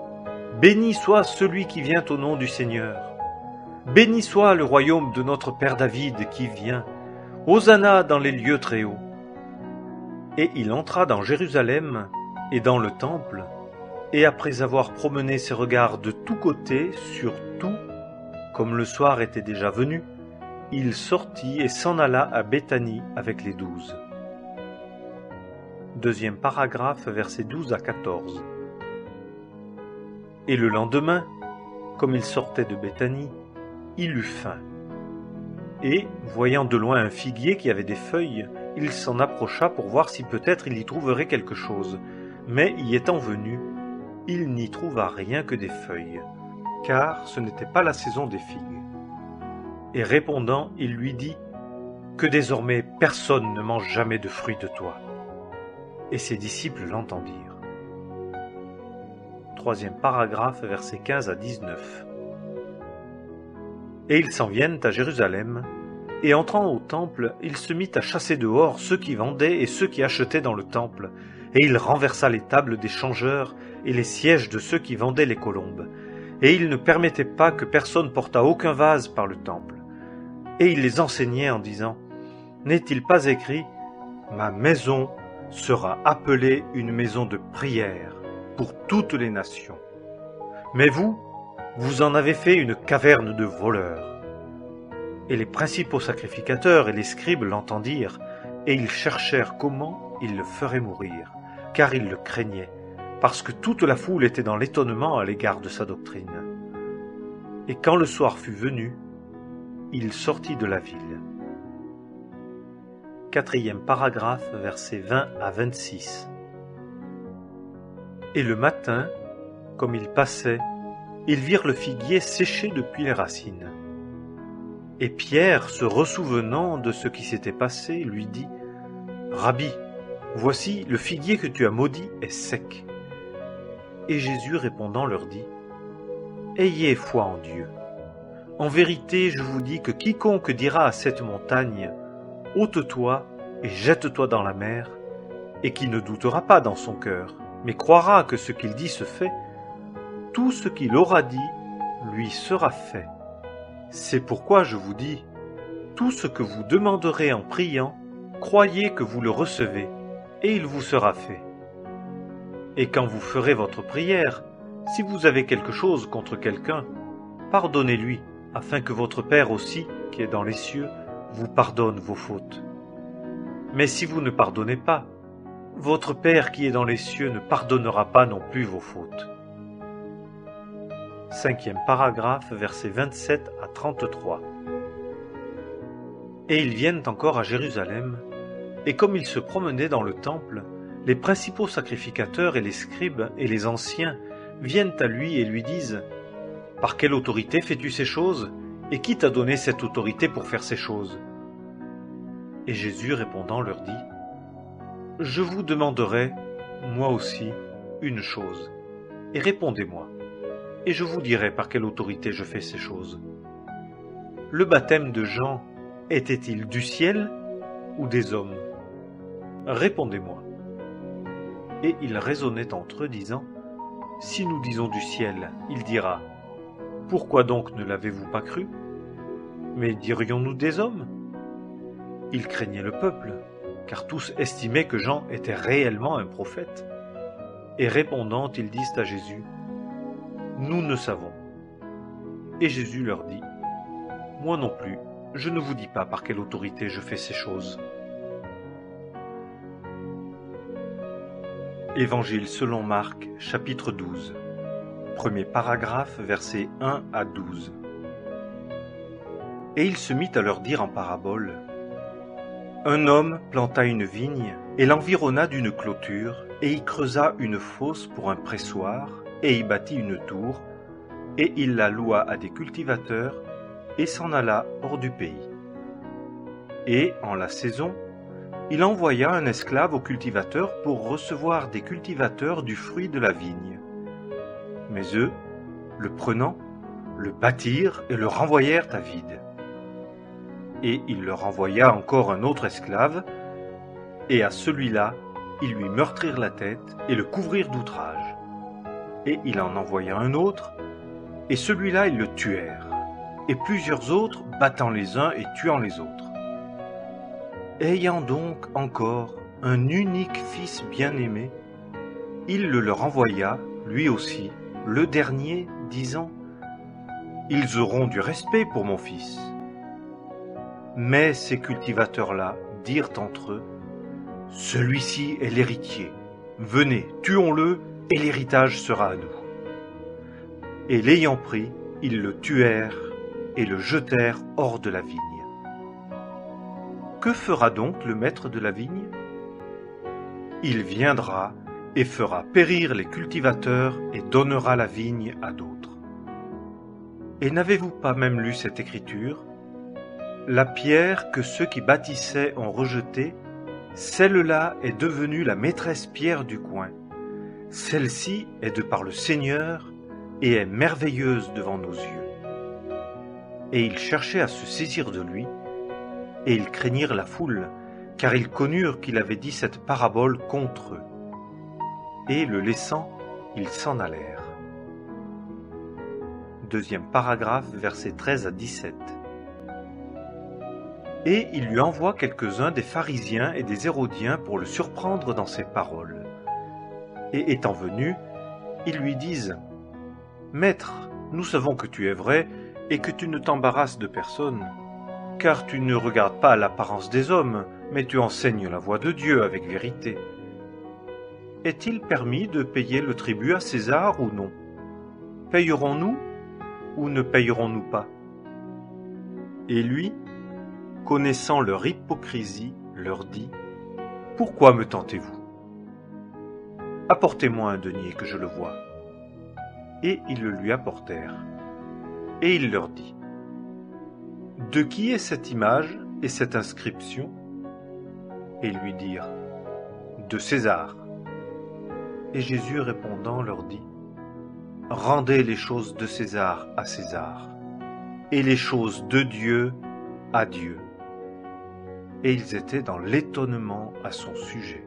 Béni soit celui qui vient au nom du Seigneur ! Béni soit le royaume de notre Père David qui vient! Hosanna dans les lieux très hauts !» Et il entra dans Jérusalem et dans le temple, et après avoir promené ses regards de tous côtés sur tout, comme le soir était déjà venu, il sortit et s'en alla à Béthanie avec les 12. Deuxième paragraphe, versets 12 à 14. Et le lendemain, comme il sortait de Béthanie, il eut faim. Et, voyant de loin un figuier qui avait des feuilles, il s'en approcha pour voir si peut-être il y trouverait quelque chose. Mais y étant venu, il n'y trouva rien que des feuilles, car ce n'était pas la saison des figues. Et répondant, il lui dit « Que désormais personne ne mange jamais de fruits de toi. » Et ses disciples l'entendirent. Troisième paragraphe, versets 15 à 19. Et ils s'en viennent à Jérusalem, et entrant au temple, il se mit à chasser dehors ceux qui vendaient et ceux qui achetaient dans le temple, et il renversa les tables des changeurs et les sièges de ceux qui vendaient les colombes, et il ne permettait pas que personne portât aucun vase par le temple. Et il les enseignait en disant « N'est-il pas écrit « Ma maison sera appelée une maison de prière pour toutes les nations ». Mais vous, vous en avez fait une caverne de voleurs. » Et les principaux sacrificateurs et les scribes l'entendirent, et ils cherchèrent comment ils le feraient mourir, car ils le craignaient, parce que toute la foule était dans l'étonnement à l'égard de sa doctrine. Et quand le soir fut venu, il sortit de la ville. Quatrième paragraphe, versets 20 à 26. Et le matin, comme ils passaient, ils virent le figuier séché depuis les racines. Et Pierre, se ressouvenant de ce qui s'était passé, lui dit « Rabbi, voici le figuier que tu as maudit est sec. » Et Jésus répondant leur dit « Ayez foi en Dieu. En vérité, je vous dis que quiconque dira à cette montagne « Ôte-toi et jette-toi dans la mer », et qui ne doutera pas dans son cœur, mais croira que ce qu'il dit se fait, tout ce qu'il aura dit lui sera fait. C'est pourquoi je vous dis, tout ce que vous demanderez en priant, croyez que vous le recevez, et il vous sera fait. Et quand vous ferez votre prière, si vous avez quelque chose contre quelqu'un, pardonnez-lui, afin que votre Père aussi, qui est dans les cieux, vous pardonne vos fautes. Mais si vous ne pardonnez pas, votre Père qui est dans les cieux ne pardonnera pas non plus vos fautes. Cinquième paragraphe, versets 27 à 33. Et ils viennent encore à Jérusalem, et comme ils se promenaient dans le temple, les principaux sacrificateurs et les scribes et les anciens viennent à lui et lui disent « Par quelle autorité fais-tu ces choses? Et qui t'a donné cette autorité pour faire ces choses ?» Et Jésus répondant leur dit « Je vous demanderai, moi aussi, une chose, et répondez-moi, et je vous dirai par quelle autorité je fais ces choses. Le baptême de Jean était-il du ciel ou des hommes? Répondez-moi. » Et ils raisonnaient entre eux, disant « Si nous disons du ciel, il dira « Pourquoi donc ne l'avez-vous pas cru? Mais dirions-nous des hommes ?» Ils craignaient le peuple, car tous estimaient que Jean était réellement un prophète. Et répondant, ils disent à Jésus, « Nous ne savons. » Et Jésus leur dit, « Moi non plus, je ne vous dis pas par quelle autorité je fais ces choses. » Évangile selon Marc, chapitre 12. Premier paragraphe, versets 1 à 12. Et il se mit à leur dire en parabole, « Un homme planta une vigne et l'environna d'une clôture, et y creusa une fosse pour un pressoir, et y bâtit une tour, et il la loua à des cultivateurs, et s'en alla hors du pays. Et, en la saison, il envoya un esclave aux cultivateurs pour recevoir des cultivateurs du fruit de la vigne. Mais eux, le prenant, le battirent et le renvoyèrent à vide. Et il leur envoya encore un autre esclave, et à celui-là, ils lui meurtrirent la tête et le couvrirent d'outrages. Et il en envoya un autre, et celui-là ils le tuèrent, et plusieurs autres battant les uns et tuant les autres. Ayant donc encore un unique fils bien-aimé, il le leur envoya, lui aussi, le dernier, disant, « Ils auront du respect pour mon fils. » Mais ces cultivateurs-là dirent entre eux, « Celui-ci est l'héritier. Venez, tuons-le, et l'héritage sera à nous. » Et l'ayant pris, ils le tuèrent et le jetèrent hors de la vigne. Que fera donc le maître de la vigne? Il viendra et fera périr les cultivateurs et donnera la vigne à d'autres. Et n'avez-vous pas même lu cette écriture? La pierre que ceux qui bâtissaient ont rejetée, celle-là est devenue la maîtresse pierre du coin. Celle-ci est de par le Seigneur et est merveilleuse devant nos yeux. Et ils cherchaient à se saisir de lui, et ils craignirent la foule, car ils connurent qu'il avait dit cette parabole contre eux. Et le laissant, ils s'en allèrent. Deuxième paragraphe, versets 13 à 17. Et il lui envoie quelques-uns des pharisiens et des hérodiens pour le surprendre dans ses paroles. Et étant venus, ils lui disent, « Maître, nous savons que tu es vrai et que tu ne t'embarrasses de personne, car tu ne regardes pas l'apparence des hommes, mais tu enseignes la voie de Dieu avec vérité. Est-il permis de payer le tribut à César ou non? Payerons-nous ou ne payerons-nous pas? » Et lui, connaissant leur hypocrisie, leur dit, « Pourquoi me tentez-vous? Apportez-moi un denier que je le voie. » Et ils le lui apportèrent. Et il leur dit, « De qui est cette image et cette inscription? » Et ils lui dirent, « De César. » Et Jésus répondant leur dit, « Rendez les choses de César à César, et les choses de Dieu à Dieu. » Et ils étaient dans l'étonnement à son sujet.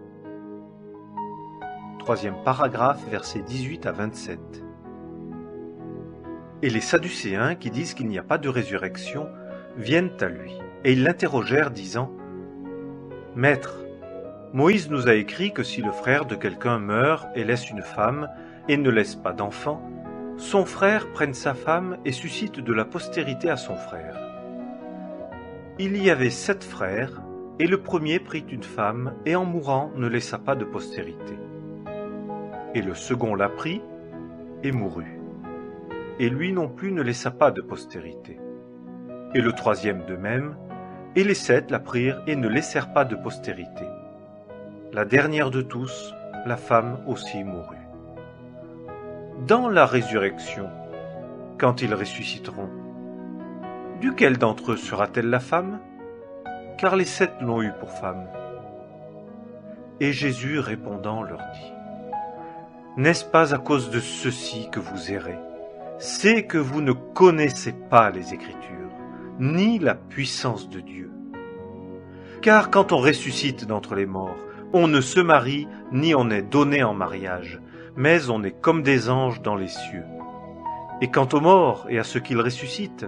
Troisième paragraphe, versets 18 à 27. Et les Sadducéens, qui disent qu'il n'y a pas de résurrection, viennent à lui, et ils l'interrogèrent, disant, « Maître, Moïse nous a écrit que si le frère de quelqu'un meurt et laisse une femme, et ne laisse pas d'enfant, son frère prenne sa femme et suscite de la postérité à son frère. Il y avait 7 frères, et le premier prit une femme, et en mourant ne laissa pas de postérité. Et le second la prit, et mourut. Et lui non plus ne laissa pas de postérité. Et le troisième de même, et les 7 la prirent et ne laissèrent pas de postérité. La dernière de tous, la femme aussi mourut. Dans la résurrection, quand ils ressusciteront, duquel d'entre eux sera-t-elle la femme? Car les 7 l'ont eue pour femme. Et Jésus répondant leur dit, « N'est-ce pas à cause de ceci que vous errez? C'est que vous ne connaissez pas les Écritures, ni la puissance de Dieu. Car quand on ressuscite d'entre les morts, on ne se marie ni on est donné en mariage, mais on est comme des anges dans les cieux. Et quant aux morts et à ceux qu'ils ressuscitent,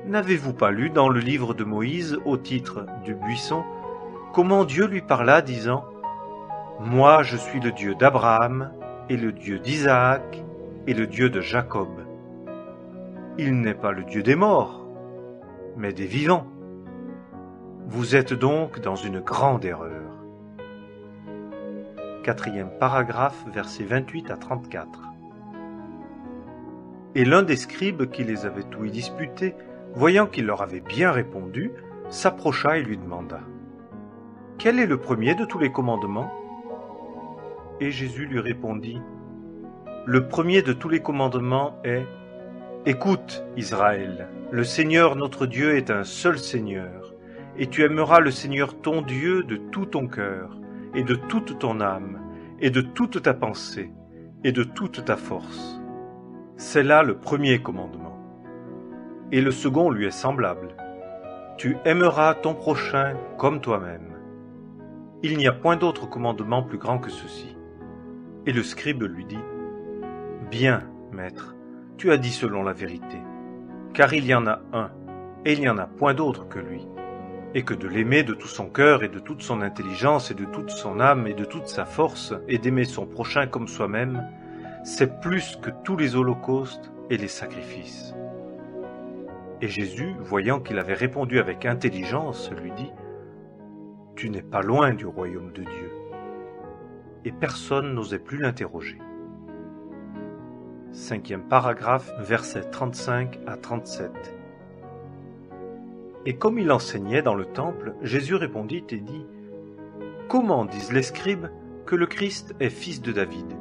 n'avez-vous pas lu dans le livre de Moïse, au titre du buisson, comment Dieu lui parla, disant « Moi je suis le Dieu d'Abraham, et le Dieu d'Isaac, et le Dieu de Jacob. » Il n'est pas le Dieu des morts, mais des vivants. Vous êtes donc dans une grande erreur. 4e paragraphe, versets 28 à 34. Et l'un des scribes qui les avait ouïs disputer, voyant qu'il leur avait bien répondu, s'approcha et lui demanda « Quel est le premier de tous les commandements ?» Et Jésus lui répondit « Le premier de tous les commandements est « Écoute, Israël, le Seigneur notre Dieu est un seul Seigneur, et tu aimeras le Seigneur ton Dieu de tout ton cœur, et de toute ton âme, et de toute ta pensée, et de toute ta force. » C'est là le premier commandement. Et le second lui est semblable. Tu aimeras ton prochain comme toi-même. Il n'y a point d'autre commandement plus grand que ceci. Et le scribe lui dit, Bien, maître, tu as dit selon la vérité, car il y en a un, et il n'y en a point d'autre que lui, et que de l'aimer de tout son cœur et de toute son intelligence et de toute son âme et de toute sa force, et d'aimer son prochain comme soi-même, c'est plus que tous les holocaustes et les sacrifices. Et Jésus, voyant qu'il avait répondu avec intelligence, lui dit, « Tu n'es pas loin du royaume de Dieu. » Et personne n'osait plus l'interroger. 5e paragraphe, versets 35 à 37. Et comme il enseignait dans le temple, Jésus répondit et dit, « Comment disent les scribes que le Christ est fils de David ?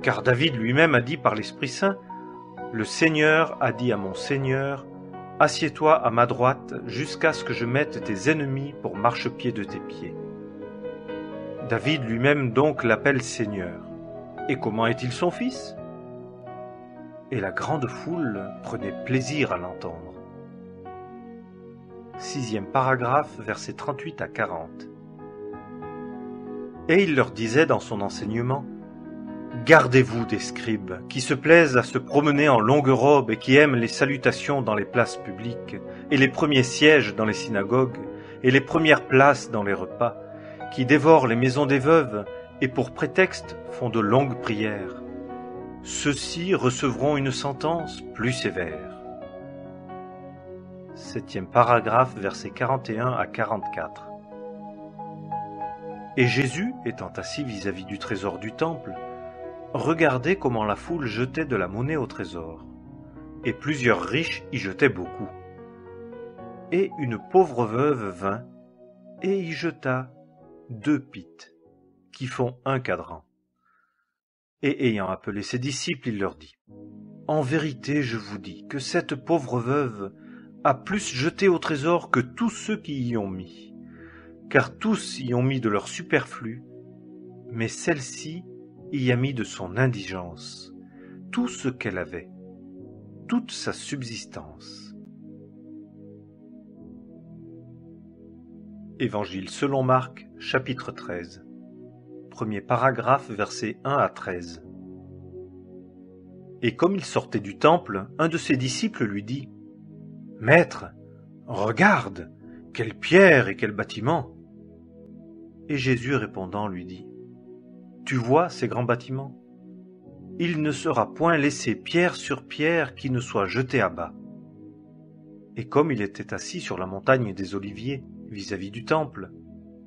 Car David lui-même a dit par l'Esprit Saint, « Le Seigneur a dit à mon Seigneur, assieds-toi à ma droite jusqu'à ce que je mette tes ennemis pour marchepied de tes pieds. » David lui-même donc l'appelle Seigneur. Et comment est-il son fils ? Et la grande foule prenait plaisir à l'entendre. 6e paragraphe, versets 38 à 40. Et il leur disait dans son enseignement, « Gardez-vous des scribes, qui se plaisent à se promener en longue robe et qui aiment les salutations dans les places publiques, et les premiers sièges dans les synagogues, et les premières places dans les repas, qui dévorent les maisons des veuves, et pour prétexte font de longues prières. Ceux-ci recevront une sentence plus sévère. » 7e paragraphe, versets 41 à 44. Et Jésus, étant assis vis-à-vis du trésor du temple, regardez comment la foule jetait de la monnaie au trésor, et plusieurs riches y jetaient beaucoup. Et une pauvre veuve vint, et y jeta 2 pites, qui font 1 quadrant. Et ayant appelé ses disciples, il leur dit, « En vérité, je vous dis que cette pauvre veuve a plus jeté au trésor que tous ceux qui y ont mis, car tous y ont mis de leur superflu, mais celle-ci y a mis de son indigence, tout ce qu'elle avait, toute sa subsistance. » Évangile selon Marc, chapitre 13. Premier paragraphe, versets 1 à 13. Et comme il sortait du temple, un de ses disciples lui dit, « Maître, regarde, quelle pierre et quel bâtiment !» Et Jésus répondant lui dit, « Tu vois ces grands bâtiments ? Il ne sera point laissé pierre sur pierre qui ne soit jeté à bas. » Et comme il était assis sur la montagne des Oliviers, vis-à-vis du temple,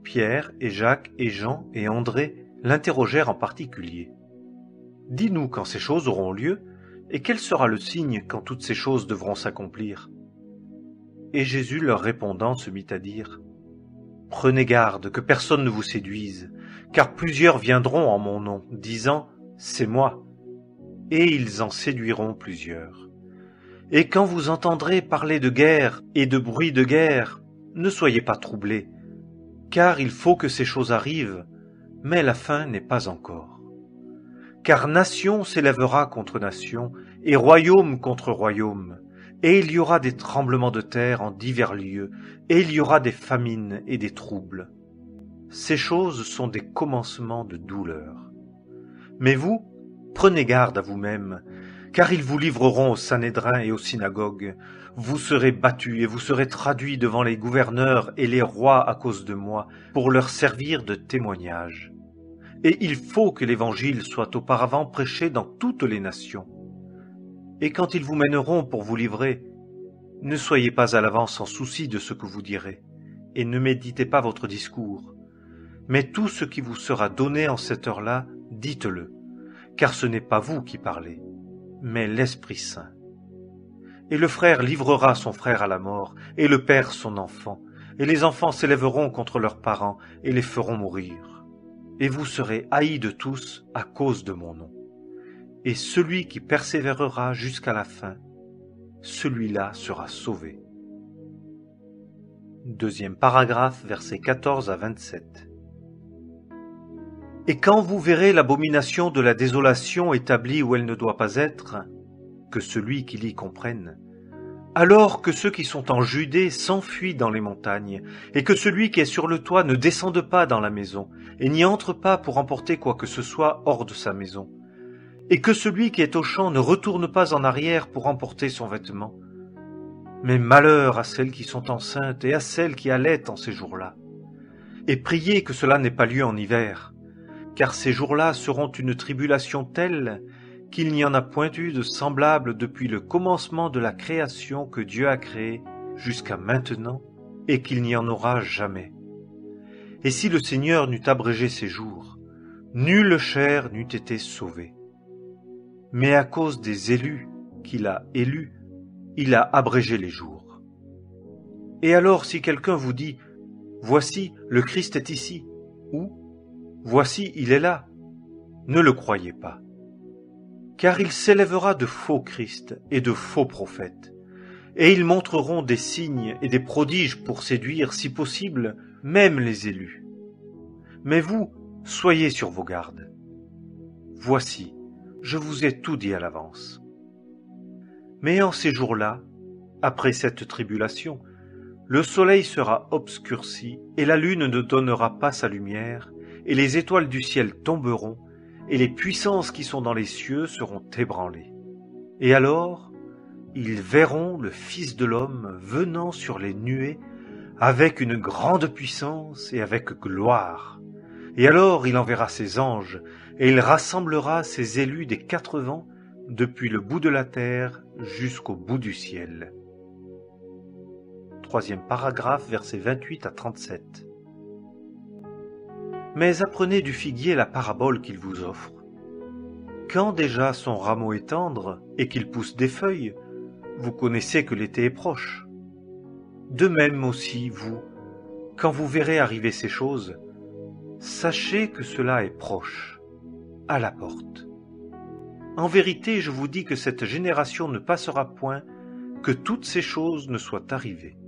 Pierre et Jacques et Jean et André l'interrogèrent en particulier. « Dis-nous quand ces choses auront lieu, et quel sera le signe quand toutes ces choses devront s'accomplir ?» Et Jésus leur répondant se mit à dire, « Prenez garde que personne ne vous séduise, car plusieurs viendront en mon nom, disant, c'est moi, et ils en séduiront plusieurs. Et quand vous entendrez parler de guerre et de bruit de guerre, ne soyez pas troublés, car il faut que ces choses arrivent, mais la fin n'est pas encore. Car nation s'élèvera contre nation, et royaume contre royaume, et il y aura des tremblements de terre en divers lieux, et il y aura des famines et des troubles. Ces choses sont des commencements de douleur. Mais vous, prenez garde à vous-même, Car ils vous livreront au Sanhédrin et aux synagogues. Vous serez battus et vous serez traduits devant les gouverneurs et les rois à cause de moi, pour leur servir de témoignage. Et il faut que l'Évangile soit auparavant prêché dans toutes les nations. Et quand ils vous mèneront pour vous livrer, ne soyez pas à l'avance en souci de ce que vous direz, et ne méditez pas votre discours. Mais tout ce qui vous sera donné en cette heure-là, dites-le, car ce n'est pas vous qui parlez, mais l'Esprit Saint. Et le frère livrera son frère à la mort, et le père son enfant, et les enfants s'élèveront contre leurs parents, et les feront mourir. Et vous serez haïs de tous à cause de mon nom. Et celui qui persévérera jusqu'à la fin, celui-là sera sauvé. Deuxième paragraphe, versets 14 à 27. Et quand vous verrez l'abomination de la désolation établie où elle ne doit pas être, que celui qui l'y comprenne, alors que ceux qui sont en Judée s'enfuient dans les montagnes, et que celui qui est sur le toit ne descende pas dans la maison, et n'y entre pas pour emporter quoi que ce soit hors de sa maison, et que celui qui est au champ ne retourne pas en arrière pour emporter son vêtement. Mais malheur à celles qui sont enceintes et à celles qui allaitent en ces jours-là. Et priez que cela n'ait pas lieu en hiver, car ces jours-là seront une tribulation telle qu'il n'y en a point eu de semblable depuis le commencement de la création que Dieu a créée jusqu'à maintenant, et qu'il n'y en aura jamais. Et si le Seigneur n'eût abrégé ces jours, nulle chair n'eût été sauvée. Mais à cause des élus qu'il a élus, il a abrégé les jours. Et alors si quelqu'un vous dit « Voici, le Christ est ici » ou « Voici, il est là », ne le croyez pas. Car il s'élèvera de faux Christ et de faux prophètes, et ils montreront des signes et des prodiges pour séduire, si possible, même les élus. Mais vous, soyez sur vos gardes. Voici, je vous ai tout dit à l'avance. Mais en ces jours-là, après cette tribulation, le soleil sera obscurci, et la lune ne donnera pas sa lumière, et les étoiles du ciel tomberont, et les puissances qui sont dans les cieux seront ébranlées. Et alors, ils verront le Fils de l'homme venant sur les nuées, avec une grande puissance et avec gloire. Et alors il enverra ses anges, et il rassemblera ses élus des 4 vents, depuis le bout de la terre jusqu'au bout du ciel. Troisième paragraphe, versets 28 à 37. Mais apprenez du figuier la parabole qu'il vous offre. Quand déjà son rameau est tendre et qu'il pousse des feuilles, vous connaissez que l'été est proche. De même aussi, vous, quand vous verrez arriver ces choses, sachez que cela est proche, à la porte. En vérité, je vous dis que cette génération ne passera point, que toutes ces choses ne soient arrivées.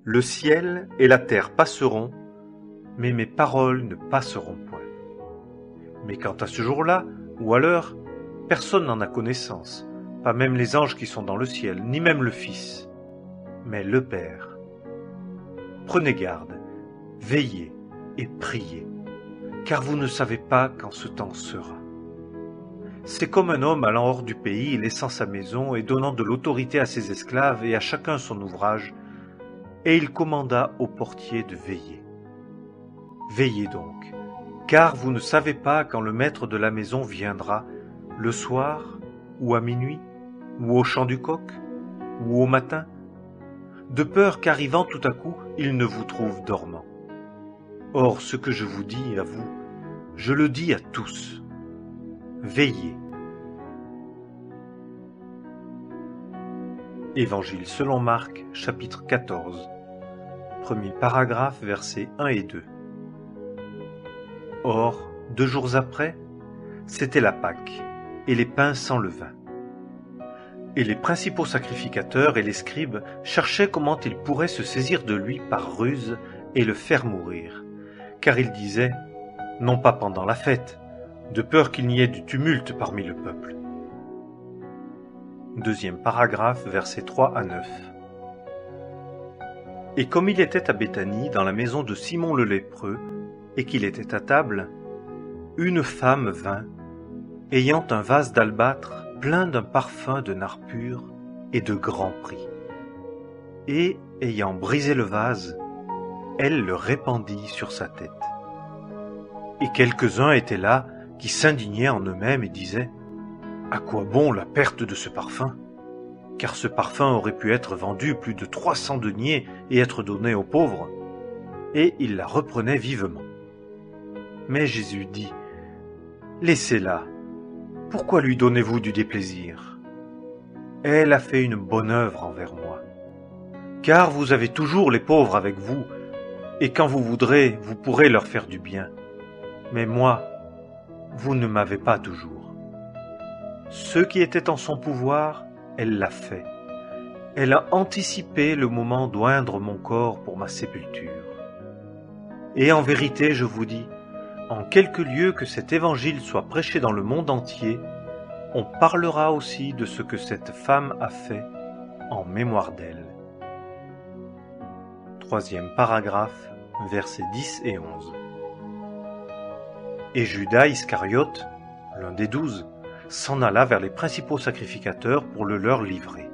Le ciel et la terre passeront, mais mes paroles ne passeront point. Mais quant à ce jour-là, ou à l'heure, personne n'en a connaissance, pas même les anges qui sont dans le ciel, ni même le Fils, mais le Père. Prenez garde, veillez et priez, car vous ne savez pas quand ce temps sera. C'est comme un homme allant hors du pays, laissant sa maison et donnant de l'autorité à ses esclaves et à chacun son ouvrage, et il commanda au portier de veiller. Veillez donc, car vous ne savez pas quand le maître de la maison viendra, le soir, ou à minuit, ou au chant du coq, ou au matin, de peur qu'arrivant tout à coup, il ne vous trouve dormant. Or, ce que je vous dis à vous, je le dis à tous. Veillez. Évangile selon Marc, chapitre 14, premier paragraphe, versets 1 et 2. Or, 2 jours après, c'était la Pâque, et les pains sans levain. Et les principaux sacrificateurs et les scribes cherchaient comment ils pourraient se saisir de lui par ruse et le faire mourir, car ils disaient, non pas pendant la fête, de peur qu'il n'y ait du tumulte parmi le peuple. Deuxième paragraphe, versets 3 à 9. Et comme il était à Béthanie, dans la maison de Simon le lépreux, et qu'il était à table, une femme vint, ayant un vase d'albâtre plein d'un parfum de nard pur et de grand prix. Et, ayant brisé le vase, elle le répandit sur sa tête. Et quelques-uns étaient là qui s'indignaient en eux-mêmes et disaient « À quoi bon la perte de ce parfum ? Car ce parfum aurait pu être vendu plus de 300 deniers et être donné aux pauvres. » Et ils la reprenaient vivement. Mais Jésus dit « Laissez-la. Pourquoi lui donnez-vous du déplaisir ? Elle a fait une bonne œuvre envers moi. Car vous avez toujours les pauvres avec vous, et quand vous voudrez, vous pourrez leur faire du bien. Mais moi, vous ne m'avez pas toujours. Ce qui était en son pouvoir, elle l'a fait. Elle a anticipé le moment d'oindre mon corps pour ma sépulture. Et en vérité, je vous dis, en quelque lieu que cet évangile soit prêché dans le monde entier, on parlera aussi de ce que cette femme a fait en mémoire d'elle. Troisième paragraphe, versets 10 et 11. Et Judas Iscariote, l'un des 12, s'en alla vers les principaux sacrificateurs pour le leur livrer.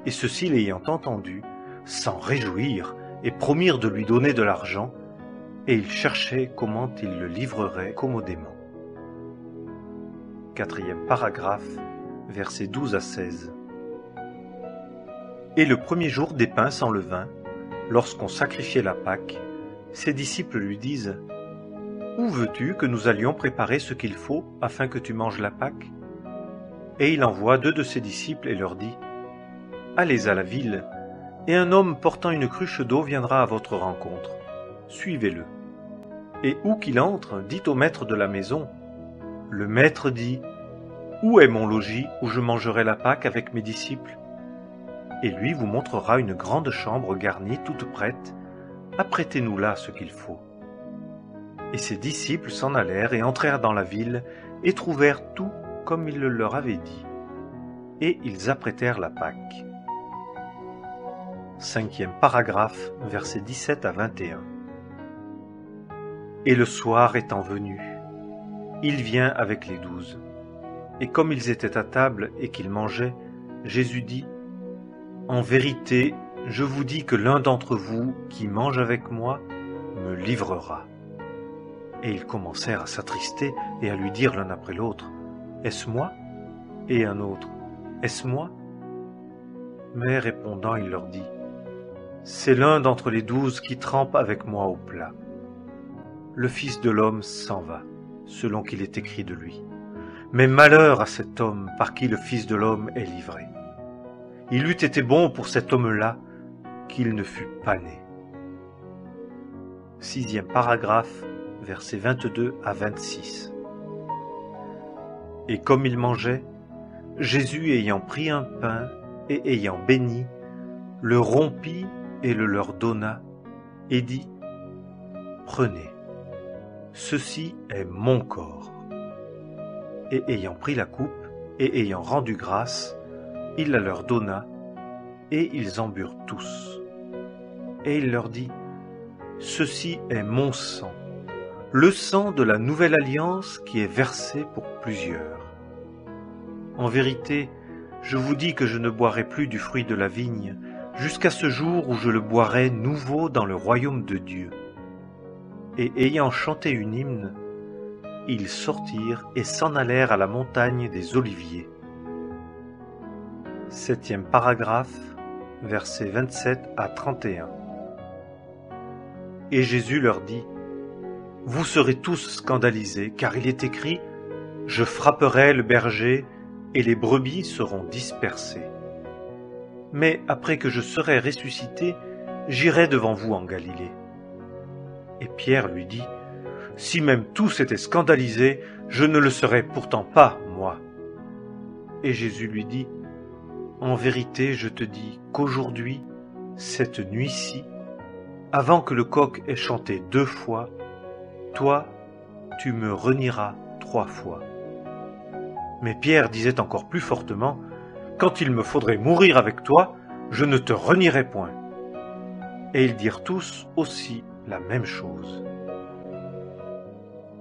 Et ceux-ci, l'ayant entendu, s'en réjouirent et promirent de lui donner de l'argent, et ils cherchaient comment ils le livreraient commodément. Quatrième paragraphe, versets 12 à 16. Et le premier jour des pains sans levain, lorsqu'on sacrifiait la Pâque, ses disciples lui disent « Où veux-tu que nous allions préparer ce qu'il faut afin que tu manges la Pâque ?» Et il envoie 2 de ses disciples et leur dit « Allez à la ville, et un homme portant une cruche d'eau viendra à votre rencontre. Suivez-le. Et où qu'il entre, dites au maître de la maison. Le maître dit « Où est mon logis où je mangerai la Pâque avec mes disciples ?» Et lui vous montrera une grande chambre garnie toute prête. Apprêtez-nous là ce qu'il faut. Et ses disciples s'en allèrent et entrèrent dans la ville et trouvèrent tout comme il le leur avait dit. Et ils apprêtèrent la Pâque. Cinquième paragraphe, versets 17 à 21. Et le soir étant venu, il vient avec les 12. Et comme ils étaient à table et qu'ils mangeaient, Jésus dit « En vérité, je vous dis que l'un d'entre vous qui mange avec moi me livrera. » Et ils commencèrent à s'attrister et à lui dire l'un après l'autre « Est-ce moi ?» Et un autre « Est-ce moi ?» Mais répondant, il leur dit « C'est l'un d'entre les 12 qui trempe avec moi au plat. Le Fils de l'homme s'en va, selon qu'il est écrit de lui. Mais malheur à cet homme par qui le Fils de l'homme est livré. Il eût été bon pour cet homme-là qu'il ne fût pas né. » Sixième paragraphe, versets 22 à 26. Et comme ils mangeaient, Jésus ayant pris un pain et ayant béni, le rompit et le leur donna, et dit « Prenez, ceci est mon corps. » Et ayant pris la coupe et ayant rendu grâce, il la leur donna, et ils en burent tous. Et il leur dit « Ceci est mon sang, le sang de la nouvelle alliance qui est versé pour plusieurs. En vérité, je vous dis que je ne boirai plus du fruit de la vigne, jusqu'à ce jour où je le boirai nouveau dans le royaume de Dieu. » Et ayant chanté une hymne, ils sortirent et s'en allèrent à la montagne des Oliviers. Septième paragraphe, versets 27 à 31. Et Jésus leur dit « Vous serez tous scandalisés, car il est écrit « Je frapperai le berger, et les brebis seront dispersées. » Mais après que je serai ressuscité, j'irai devant vous en Galilée. Et Pierre lui dit « Si même tous étaient scandalisés, je ne le serais pourtant pas, moi. » Et Jésus lui dit « En vérité, je te dis qu'aujourd'hui, cette nuit-ci, avant que le coq ait chanté 2 fois, toi, tu me renieras 3 fois. » Mais Pierre disait encore plus fortement « Quand il me faudrait mourir avec toi, je ne te renierai point. » Et ils dirent tous aussi la même chose.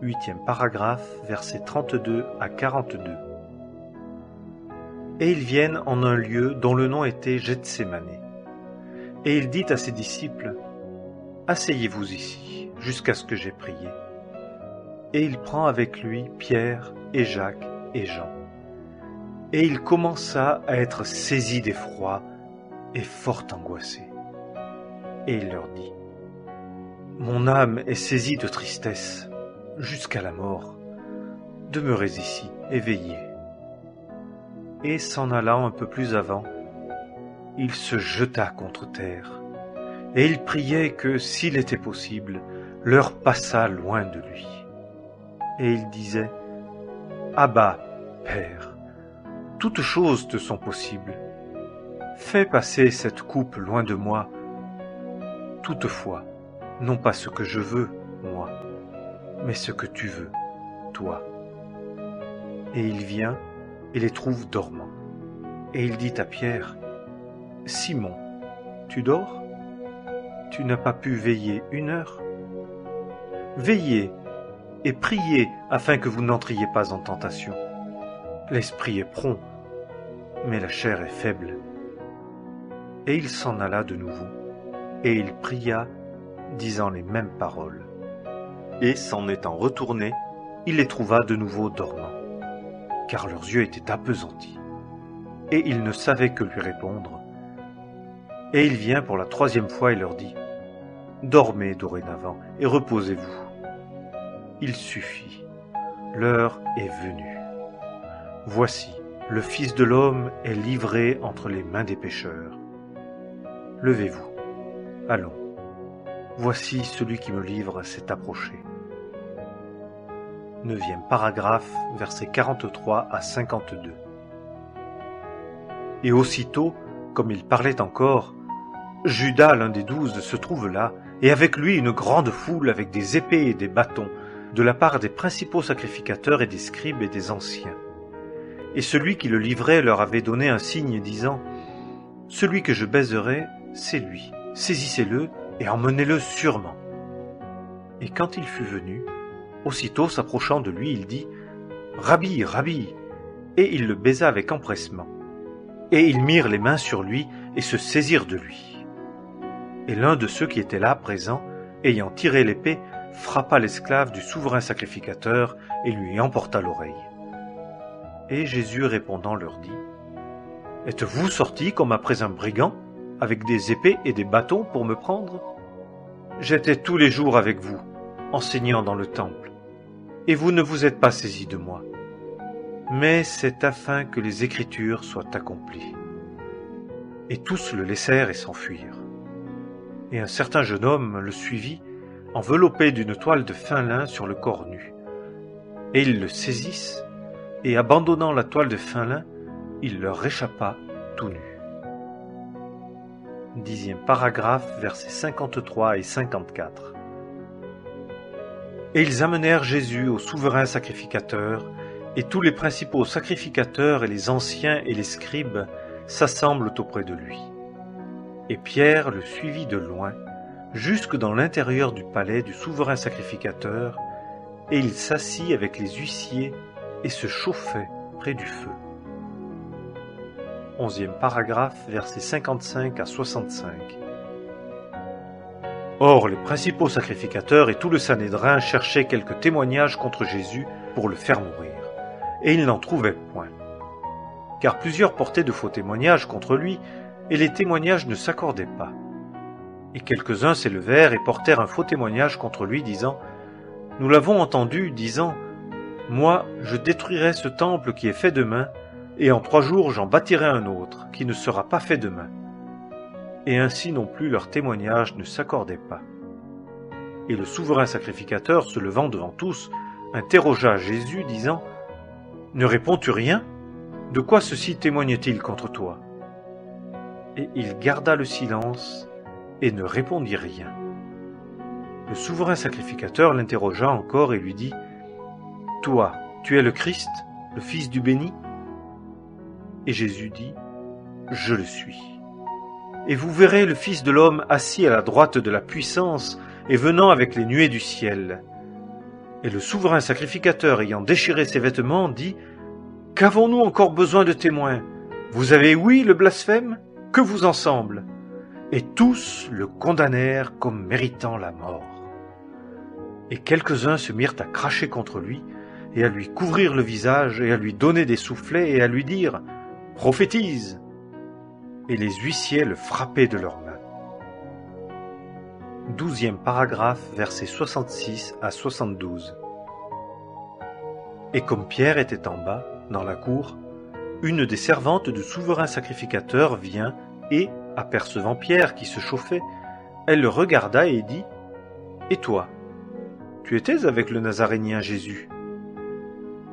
Huitième paragraphe, versets 32 à 42. Et ils viennent en un lieu dont le nom était Gethsémané. Et il dit à ses disciples, « Asseyez-vous ici, jusqu'à ce que j'aie prié. » Et il prend avec lui Pierre et Jacques et Jean. Et il commença à être saisi d'effroi et fort angoissé. Et il leur dit, « Mon âme est saisie de tristesse jusqu'à la mort. Demeurez ici et veillez. » Et s'en allant un peu plus avant, il se jeta contre terre, et il priait que, s'il était possible, l'heure passât loin de lui. Et il disait, « Abba, Père, toutes choses te sont possibles. Fais passer cette coupe loin de moi. Toutefois, non pas ce que je veux, moi, mais ce que tu veux, toi. » Et il vient et les trouve dormants. Et il dit à Pierre, « Simon, tu dors? Tu n'as pas pu veiller 1 heure? Veillez et priez afin que vous n'entriez pas en tentation. L'esprit est prompt, mais la chair est faible. » Et il s'en alla de nouveau, et il pria, disant les mêmes paroles. Et s'en étant retourné, il les trouva de nouveau dormants, car leurs yeux étaient appesantis, et ils ne savaient que lui répondre. Et il vient pour la 3e fois et leur dit, « Dormez dorénavant et reposez-vous. Il suffit, l'heure est venue. Voici, le Fils de l'homme est livré entre les mains des pécheurs. Levez-vous, allons. Voici celui qui me livre s'est approché. » 9e paragraphe, versets 43 à 52. Et aussitôt, comme il parlait encore, Judas, l'un des 12, se trouve là, et avec lui une grande foule avec des épées et des bâtons, de la part des principaux sacrificateurs et des scribes et des anciens. Et celui qui le livrait leur avait donné un signe, disant, « Celui que je baiserai, c'est lui. Saisissez-le et emmenez-le sûrement. » Et quand il fut venu, aussitôt s'approchant de lui, il dit, « Rabbi, Rabbi !» Et il le baisa avec empressement. Et ils mirent les mains sur lui et se saisirent de lui. Et l'un de ceux qui étaient là, présents, ayant tiré l'épée, frappa l'esclave du souverain sacrificateur et lui emporta l'oreille. Et Jésus répondant leur dit, « Êtes-vous sortis comme après un brigand, avec des épées et des bâtons pour me prendre? J'étais tous les jours avec vous, enseignant dans le temple, et vous ne vous êtes pas saisis de moi. Mais c'est afin que les Écritures soient accomplies. » Et tous le laissèrent et s'enfuirent. Et un certain jeune homme le suivit, enveloppé d'une toile de fin lin sur le corps nu. Et ils le saisissent, et abandonnant la toile de fin lin, il leur échappa tout nu. 10e paragraphe, versets 53 et 54. Et ils amenèrent Jésus au souverain sacrificateur, et tous les principaux sacrificateurs et les anciens et les scribes s'assemblent auprès de lui. Et Pierre le suivit de loin, jusque dans l'intérieur du palais du souverain sacrificateur, et il s'assit avec les huissiers et se chauffait près du feu. 11e paragraphe, versets 55 à 65. Or, les principaux sacrificateurs et tout le Sanhédrin cherchaient quelques témoignages contre Jésus pour le faire mourir, et ils n'en trouvaient point. Car plusieurs portaient de faux témoignages contre lui, et les témoignages ne s'accordaient pas. Et quelques-uns s'élevèrent et portèrent un faux témoignage contre lui, disant, « Nous l'avons entendu, disant, « Moi, je détruirai ce temple qui est fait de main, et en 3 jours j'en bâtirai un autre, qui ne sera pas fait de main. » Et ainsi non plus leurs témoignages ne s'accordaient pas. Et le souverain sacrificateur, se levant devant tous, interrogea Jésus, disant, « Ne réponds-tu rien? De quoi ceci témoigne-t-il contre toi? » Et il garda le silence et ne répondit rien. Le souverain sacrificateur l'interrogea encore et lui dit, « Toi, tu es le Christ, le Fils du béni ?» Et Jésus dit, « Je le suis. Et vous verrez le Fils de l'homme assis à la droite de la puissance et venant avec les nuées du ciel. » Et le souverain sacrificateur, ayant déchiré ses vêtements, dit, « Qu'avons-nous encore besoin de témoins? Vous avez ouï le blasphème? Que vous en semble? Et tous le condamnèrent comme méritant la mort. Et quelques-uns se mirent à cracher contre lui, et à lui couvrir le visage, et à lui donner des soufflets, et à lui dire « Prophétise !» Et les huissiers le frappaient de leurs mains. 12e paragraphe, versets 66 à 72. Et comme Pierre était en bas, dans la cour, une des servantes du souverain sacrificateur vient et, apercevant Pierre qui se chauffait, elle le regarda et dit « Et toi, tu étais avec le Nazarénien Jésus ?»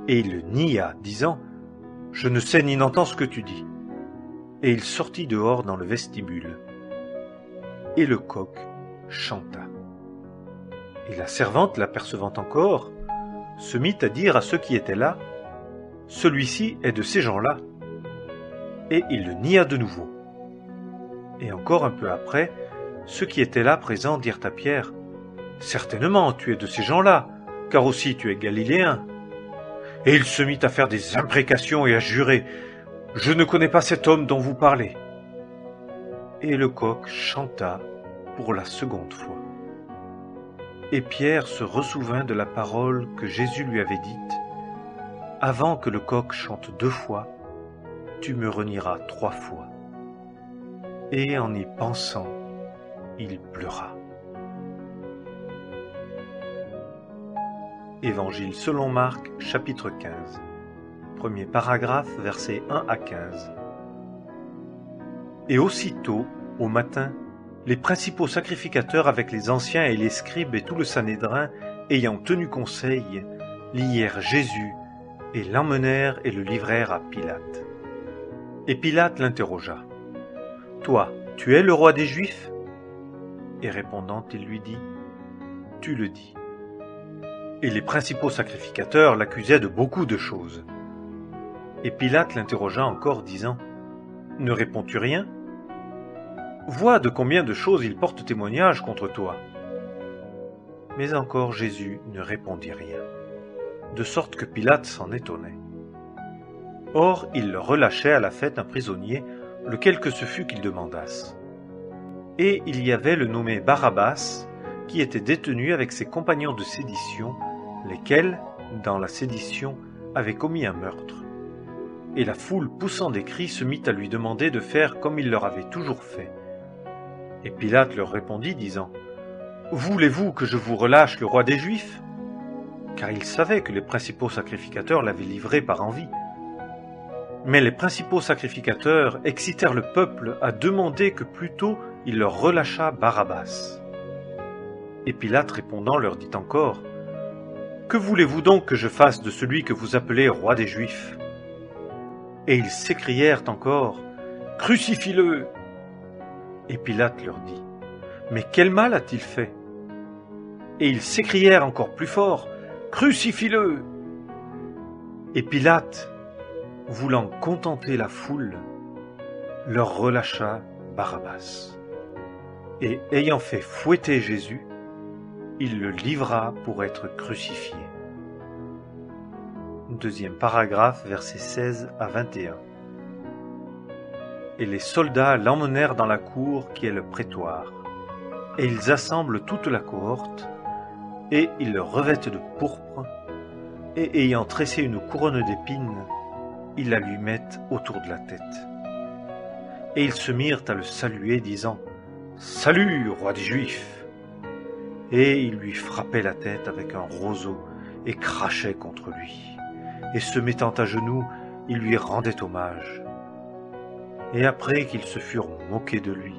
Et il le nia, disant « Je ne sais ni n'entends ce que tu dis. » Et il sortit dehors dans le vestibule. Et le coq chanta. Et la servante, l'apercevant encore, se mit à dire à ceux qui étaient là « Celui-ci est de ces gens-là. » Et il le nia de nouveau. Et encore un peu après, ceux qui étaient là présents dirent à Pierre « Certainement, tu es de ces gens-là, car aussi tu es galiléen. » Et il se mit à faire des imprécations et à jurer « Je ne connais pas cet homme dont vous parlez. » Et le coq chanta pour la seconde fois. Et Pierre se ressouvint de la parole que Jésus lui avait dite « Avant que le coq chante 2 fois, tu me renieras 3 fois. » Et en y pensant, il pleura. Évangile selon Marc, chapitre 15. Premier paragraphe, versets 1 à 15. Et aussitôt, au matin, les principaux sacrificateurs avec les anciens et les scribes et tout le Sanhédrin, ayant tenu conseil, lièrent Jésus et l'emmenèrent et le livrèrent à Pilate. Et Pilate l'interrogea. « Toi, tu es le roi des Juifs ?» Et répondant, il lui dit, « Tu le dis. » Et les principaux sacrificateurs l'accusaient de beaucoup de choses. Et Pilate l'interrogea encore, disant, « Ne réponds-tu rien ? Vois de combien de choses il porte témoignage contre toi. » Mais encore Jésus ne répondit rien, de sorte que Pilate s'en étonnait. Or il leur relâchait à la fête un prisonnier, lequel que ce fût qu'ils demandassent. Et il y avait le nommé Barabbas, qui était détenu avec ses compagnons de sédition, lesquels, dans la sédition, avaient commis un meurtre. Et la foule, poussant des cris, se mit à lui demander de faire comme il leur avait toujours fait. Et Pilate leur répondit, disant, « Voulez-vous que je vous relâche le roi des Juifs ?» Car il savait que les principaux sacrificateurs l'avaient livré par envie. Mais les principaux sacrificateurs excitèrent le peuple à demander que plutôt il leur relâchât Barabbas. Et Pilate répondant leur dit encore, « Que voulez-vous donc que je fasse de celui que vous appelez roi des Juifs ?» Et ils s'écrièrent encore, « Crucifie-le !» Et Pilate leur dit, « Mais quel mal a-t-il fait ?» Et ils s'écrièrent encore plus fort, « Crucifie-le !» Et Pilate, voulant contenter la foule, leur relâcha Barabbas. Et ayant fait fouetter Jésus, il le livra pour être crucifié. Deuxième paragraphe, versets 16 à 21. Et les soldats l'emmenèrent dans la cour qui est le prétoire. Et ils assemblent toute la cohorte, et ils le revêtent de pourpre, et ayant tressé une couronne d'épines, ils la lui mettent autour de la tête. Et ils se mirent à le saluer, disant « Salut, roi des Juifs !» Et ils lui frappaient la tête avec un roseau et crachaient contre lui. Et se mettant à genoux, ils lui rendaient hommage. Et après qu'ils se furent moqués de lui,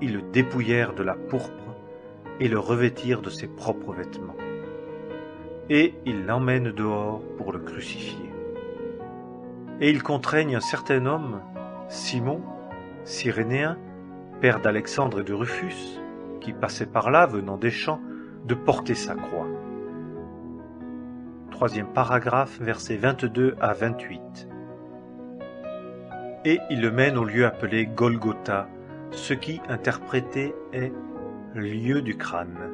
ils le dépouillèrent de la pourpre et le revêtirent de ses propres vêtements. Et ils l'emmènent dehors pour le crucifier. Et ils contraignent un certain homme, Simon, Cyrénéen, père d'Alexandre et de Rufus, qui passait par là venant des champs, de porter sa croix. Troisième paragraphe, versets 22 à 28. Et ils le mènent au lieu appelé Golgotha, ce qui, interprété, est « lieu du crâne ».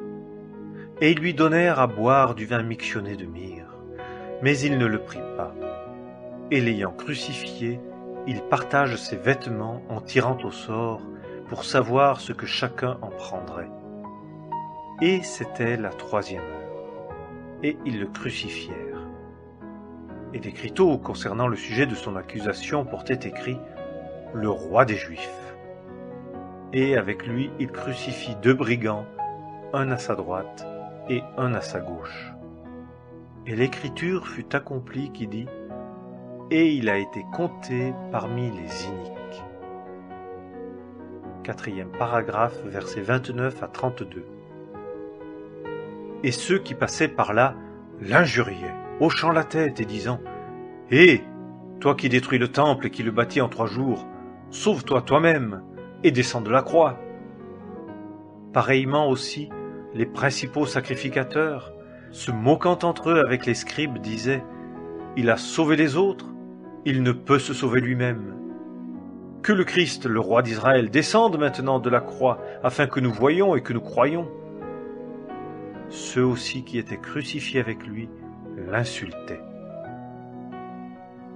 Et ils lui donnèrent à boire du vin mixtionné de myrrhe, mais il ne le prit pas. Et l'ayant crucifié, il partage ses vêtements en tirant au sort pour savoir ce que chacun en prendrait. Et c'était la 3e heure, et ils le crucifièrent. Et l'écriteau concernant le sujet de son accusation portait écrit « Le roi des Juifs ». Et avec lui il crucifie 2 brigands, un à sa droite et un à sa gauche. Et l'écriture fut accomplie qui dit « Et il a été compté parmi les iniques ». 4e paragraphe, versets 29 à 32. Et ceux qui passaient par là l'injuriaient, hochant la tête et disant « Hé, toi qui détruis le temple et qui le bâtis en 3 jours, sauve-toi toi-même et descends de la croix. » Pareillement aussi, les principaux sacrificateurs, se moquant entre eux avec les scribes, disaient « Il a sauvé les autres, il ne peut se sauver lui-même. Que le Christ, le roi d'Israël, descende maintenant de la croix, afin que nous voyions et que nous croyions. » Ceux aussi qui étaient crucifiés avec lui l'insultaient.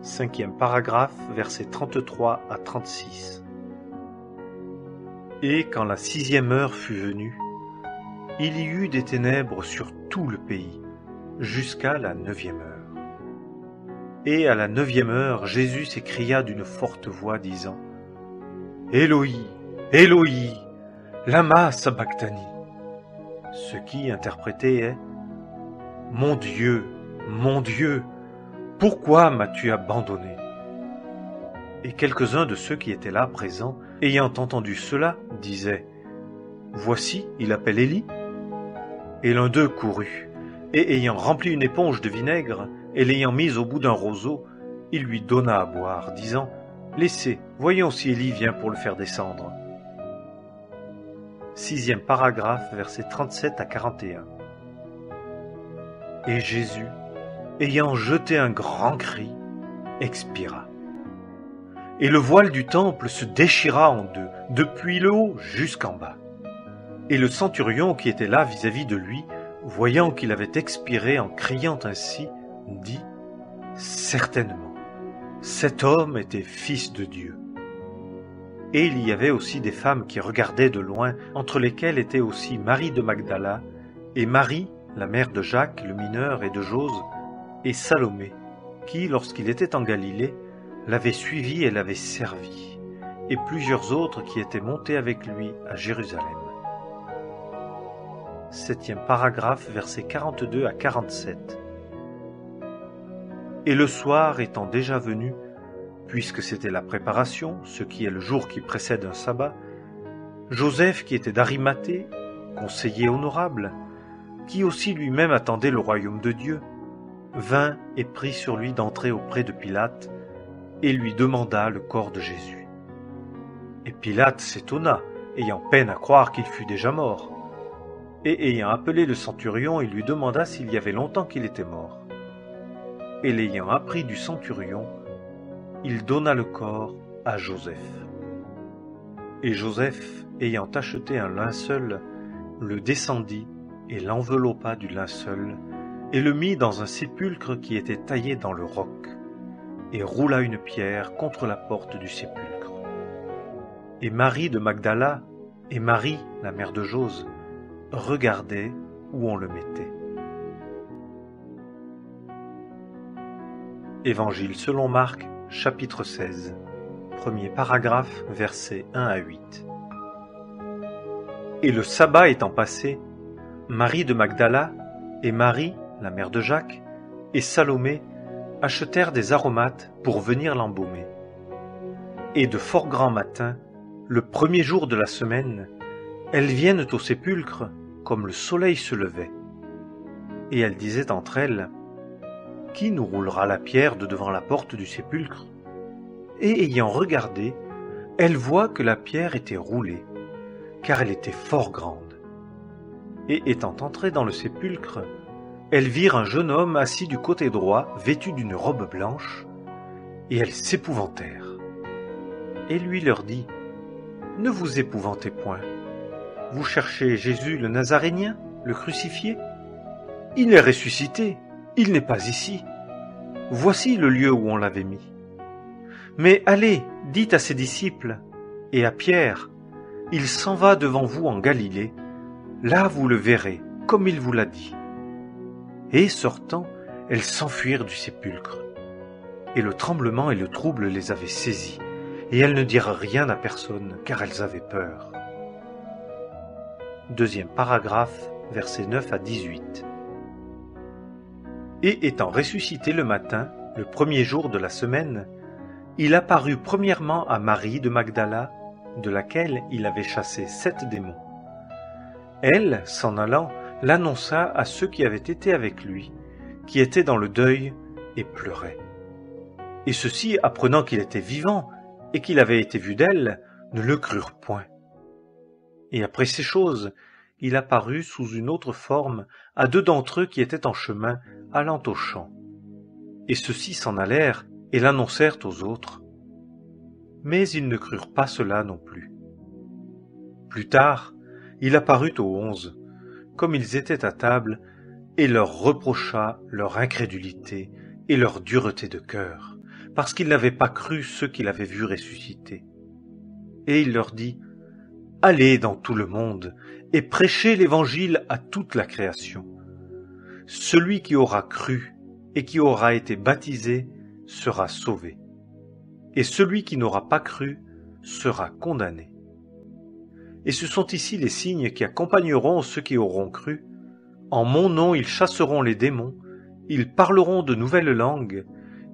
5e paragraphe, versets 33 à 36. Et quand la 6e heure fut venue, il y eut des ténèbres sur tout le pays, jusqu'à la 9e heure. Et à la 9e heure, Jésus s'écria d'une forte voix, disant « Éloi, Éloi, lama sabachthani » ce qui, interprété, est « Mon Dieu, pourquoi m'as-tu abandonné ?» Et quelques-uns de ceux qui étaient là présents, ayant entendu cela, disaient « Voici, il appelle Élie. » Et l'un d'eux courut, et ayant rempli une éponge de vinaigre, et l'ayant mise au bout d'un roseau, il lui donna à boire, disant « Laissez, voyons si Élie vient pour le faire descendre. » 6e paragraphe, versets 37 à 41. Et Jésus, ayant jeté un grand cri, expira. Et le voile du temple se déchira en 2, depuis le haut jusqu'en bas. Et le centurion qui était là vis-à-vis de lui, voyant qu'il avait expiré en criant ainsi, dit « Certainement, cet homme était fils de Dieu. » Et il y avait aussi des femmes qui regardaient de loin, entre lesquelles était aussi Marie de Magdala, et Marie, la mère de Jacques, le mineur, et de Jose, et Salomé, qui, lorsqu'il était en Galilée, l'avait suivi et l'avait servi, et plusieurs autres qui étaient montés avec lui à Jérusalem. 7e paragraphe, versets 42 à 47. Et le soir étant déjà venu, puisque c'était la préparation, ce qui est le jour qui précède un sabbat, Joseph, qui était d'Arimathée, conseiller honorable, qui aussi lui-même attendait le royaume de Dieu, vint et prit sur lui d'entrer auprès de Pilate, et lui demanda le corps de Jésus. Et Pilate s'étonna, ayant peine à croire qu'il fût déjà mort. Et ayant appelé le centurion, il lui demanda s'il y avait longtemps qu'il était mort. Et l'ayant appris du centurion, il donna le corps à Joseph. Et Joseph, ayant acheté un linceul, le descendit et l'enveloppa du linceul, et le mit dans un sépulcre qui était taillé dans le roc, et roula une pierre contre la porte du sépulcre. Et Marie de Magdala et Marie, la mère de Jose, regardaient où on le mettait. Évangile selon Marc, chapitre 16, premier paragraphe, versets 1 à 8. Et le sabbat étant passé, Marie de Magdala et Marie, la mère de Jacques, et Salomé achetèrent des aromates pour venir l'embaumer. Et de fort grand matin, le premier jour de la semaine, elles viennent au sépulcre comme le soleil se levait. Et elles disaient entre elles, « Qui nous roulera la pierre de devant la porte du sépulcre ?» Et ayant regardé, elles voient que la pierre était roulée, car elle était fort grande. Et étant entrées dans le sépulcre, elles virent un jeune homme assis du côté droit, vêtu d'une robe blanche, et elles s'épouvantèrent. Et lui leur dit, « Ne vous épouvantez point. Vous cherchez Jésus le Nazarénien, le crucifié? Il est ressuscité, il n'est pas ici. Voici le lieu où on l'avait mis. Mais allez, dites à ses disciples, et à Pierre, il s'en va devant vous en Galilée, là vous le verrez, comme il vous l'a dit. » Et sortant, elles s'enfuirent du sépulcre. Et le tremblement et le trouble les avaient saisies, et elles ne dirent rien à personne, car elles avaient peur. Deuxième paragraphe, versets 9 à 18. Et étant ressuscité le matin, le premier jour de la semaine, il apparut premièrement à Marie de Magdala, de laquelle il avait chassé 7 démons. Elle, s'en allant, l'annonça à ceux qui avaient été avec lui, qui étaient dans le deuil et pleuraient. Et ceux-ci, apprenant qu'il était vivant et qu'il avait été vu d'elle, ne le crurent point. Et après ces choses, il apparut sous une autre forme à 2 d'entre eux qui étaient en chemin, allant au champ. Et ceux-ci s'en allèrent et l'annoncèrent aux autres. Mais ils ne crurent pas cela non plus. Plus tard, il apparut aux 11, comme ils étaient à table, et leur reprocha leur incrédulité et leur dureté de cœur, parce qu'ils n'avaient pas cru ceux qu'il avait vus ressusciter. Et il leur dit, « Allez dans tout le monde et prêchez l'Évangile à toute la création. Celui qui aura cru et qui aura été baptisé sera sauvé, et celui qui n'aura pas cru sera condamné. Et ce sont ici les signes qui accompagneront ceux qui auront cru. En mon nom ils chasseront les démons, ils parleront de nouvelles langues,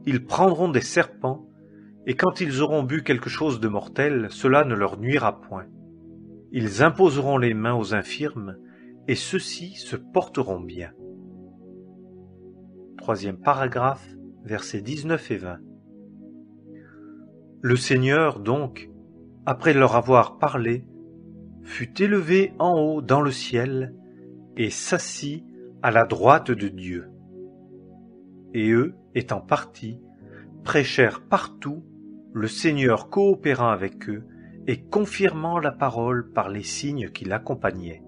ils prendront des serpents, et quand ils auront bu quelque chose de mortel, cela ne leur nuira point. Ils imposeront les mains aux infirmes, et ceux-ci se porteront bien. » Troisième paragraphe, versets 19 et 20. Le Seigneur, donc, après leur avoir parlé, fut élevé en haut dans le ciel et s'assit à la droite de Dieu. Et eux, étant partis, prêchèrent partout, le Seigneur coopérant avec eux et confirmant la parole par les signes qui l'accompagnaient.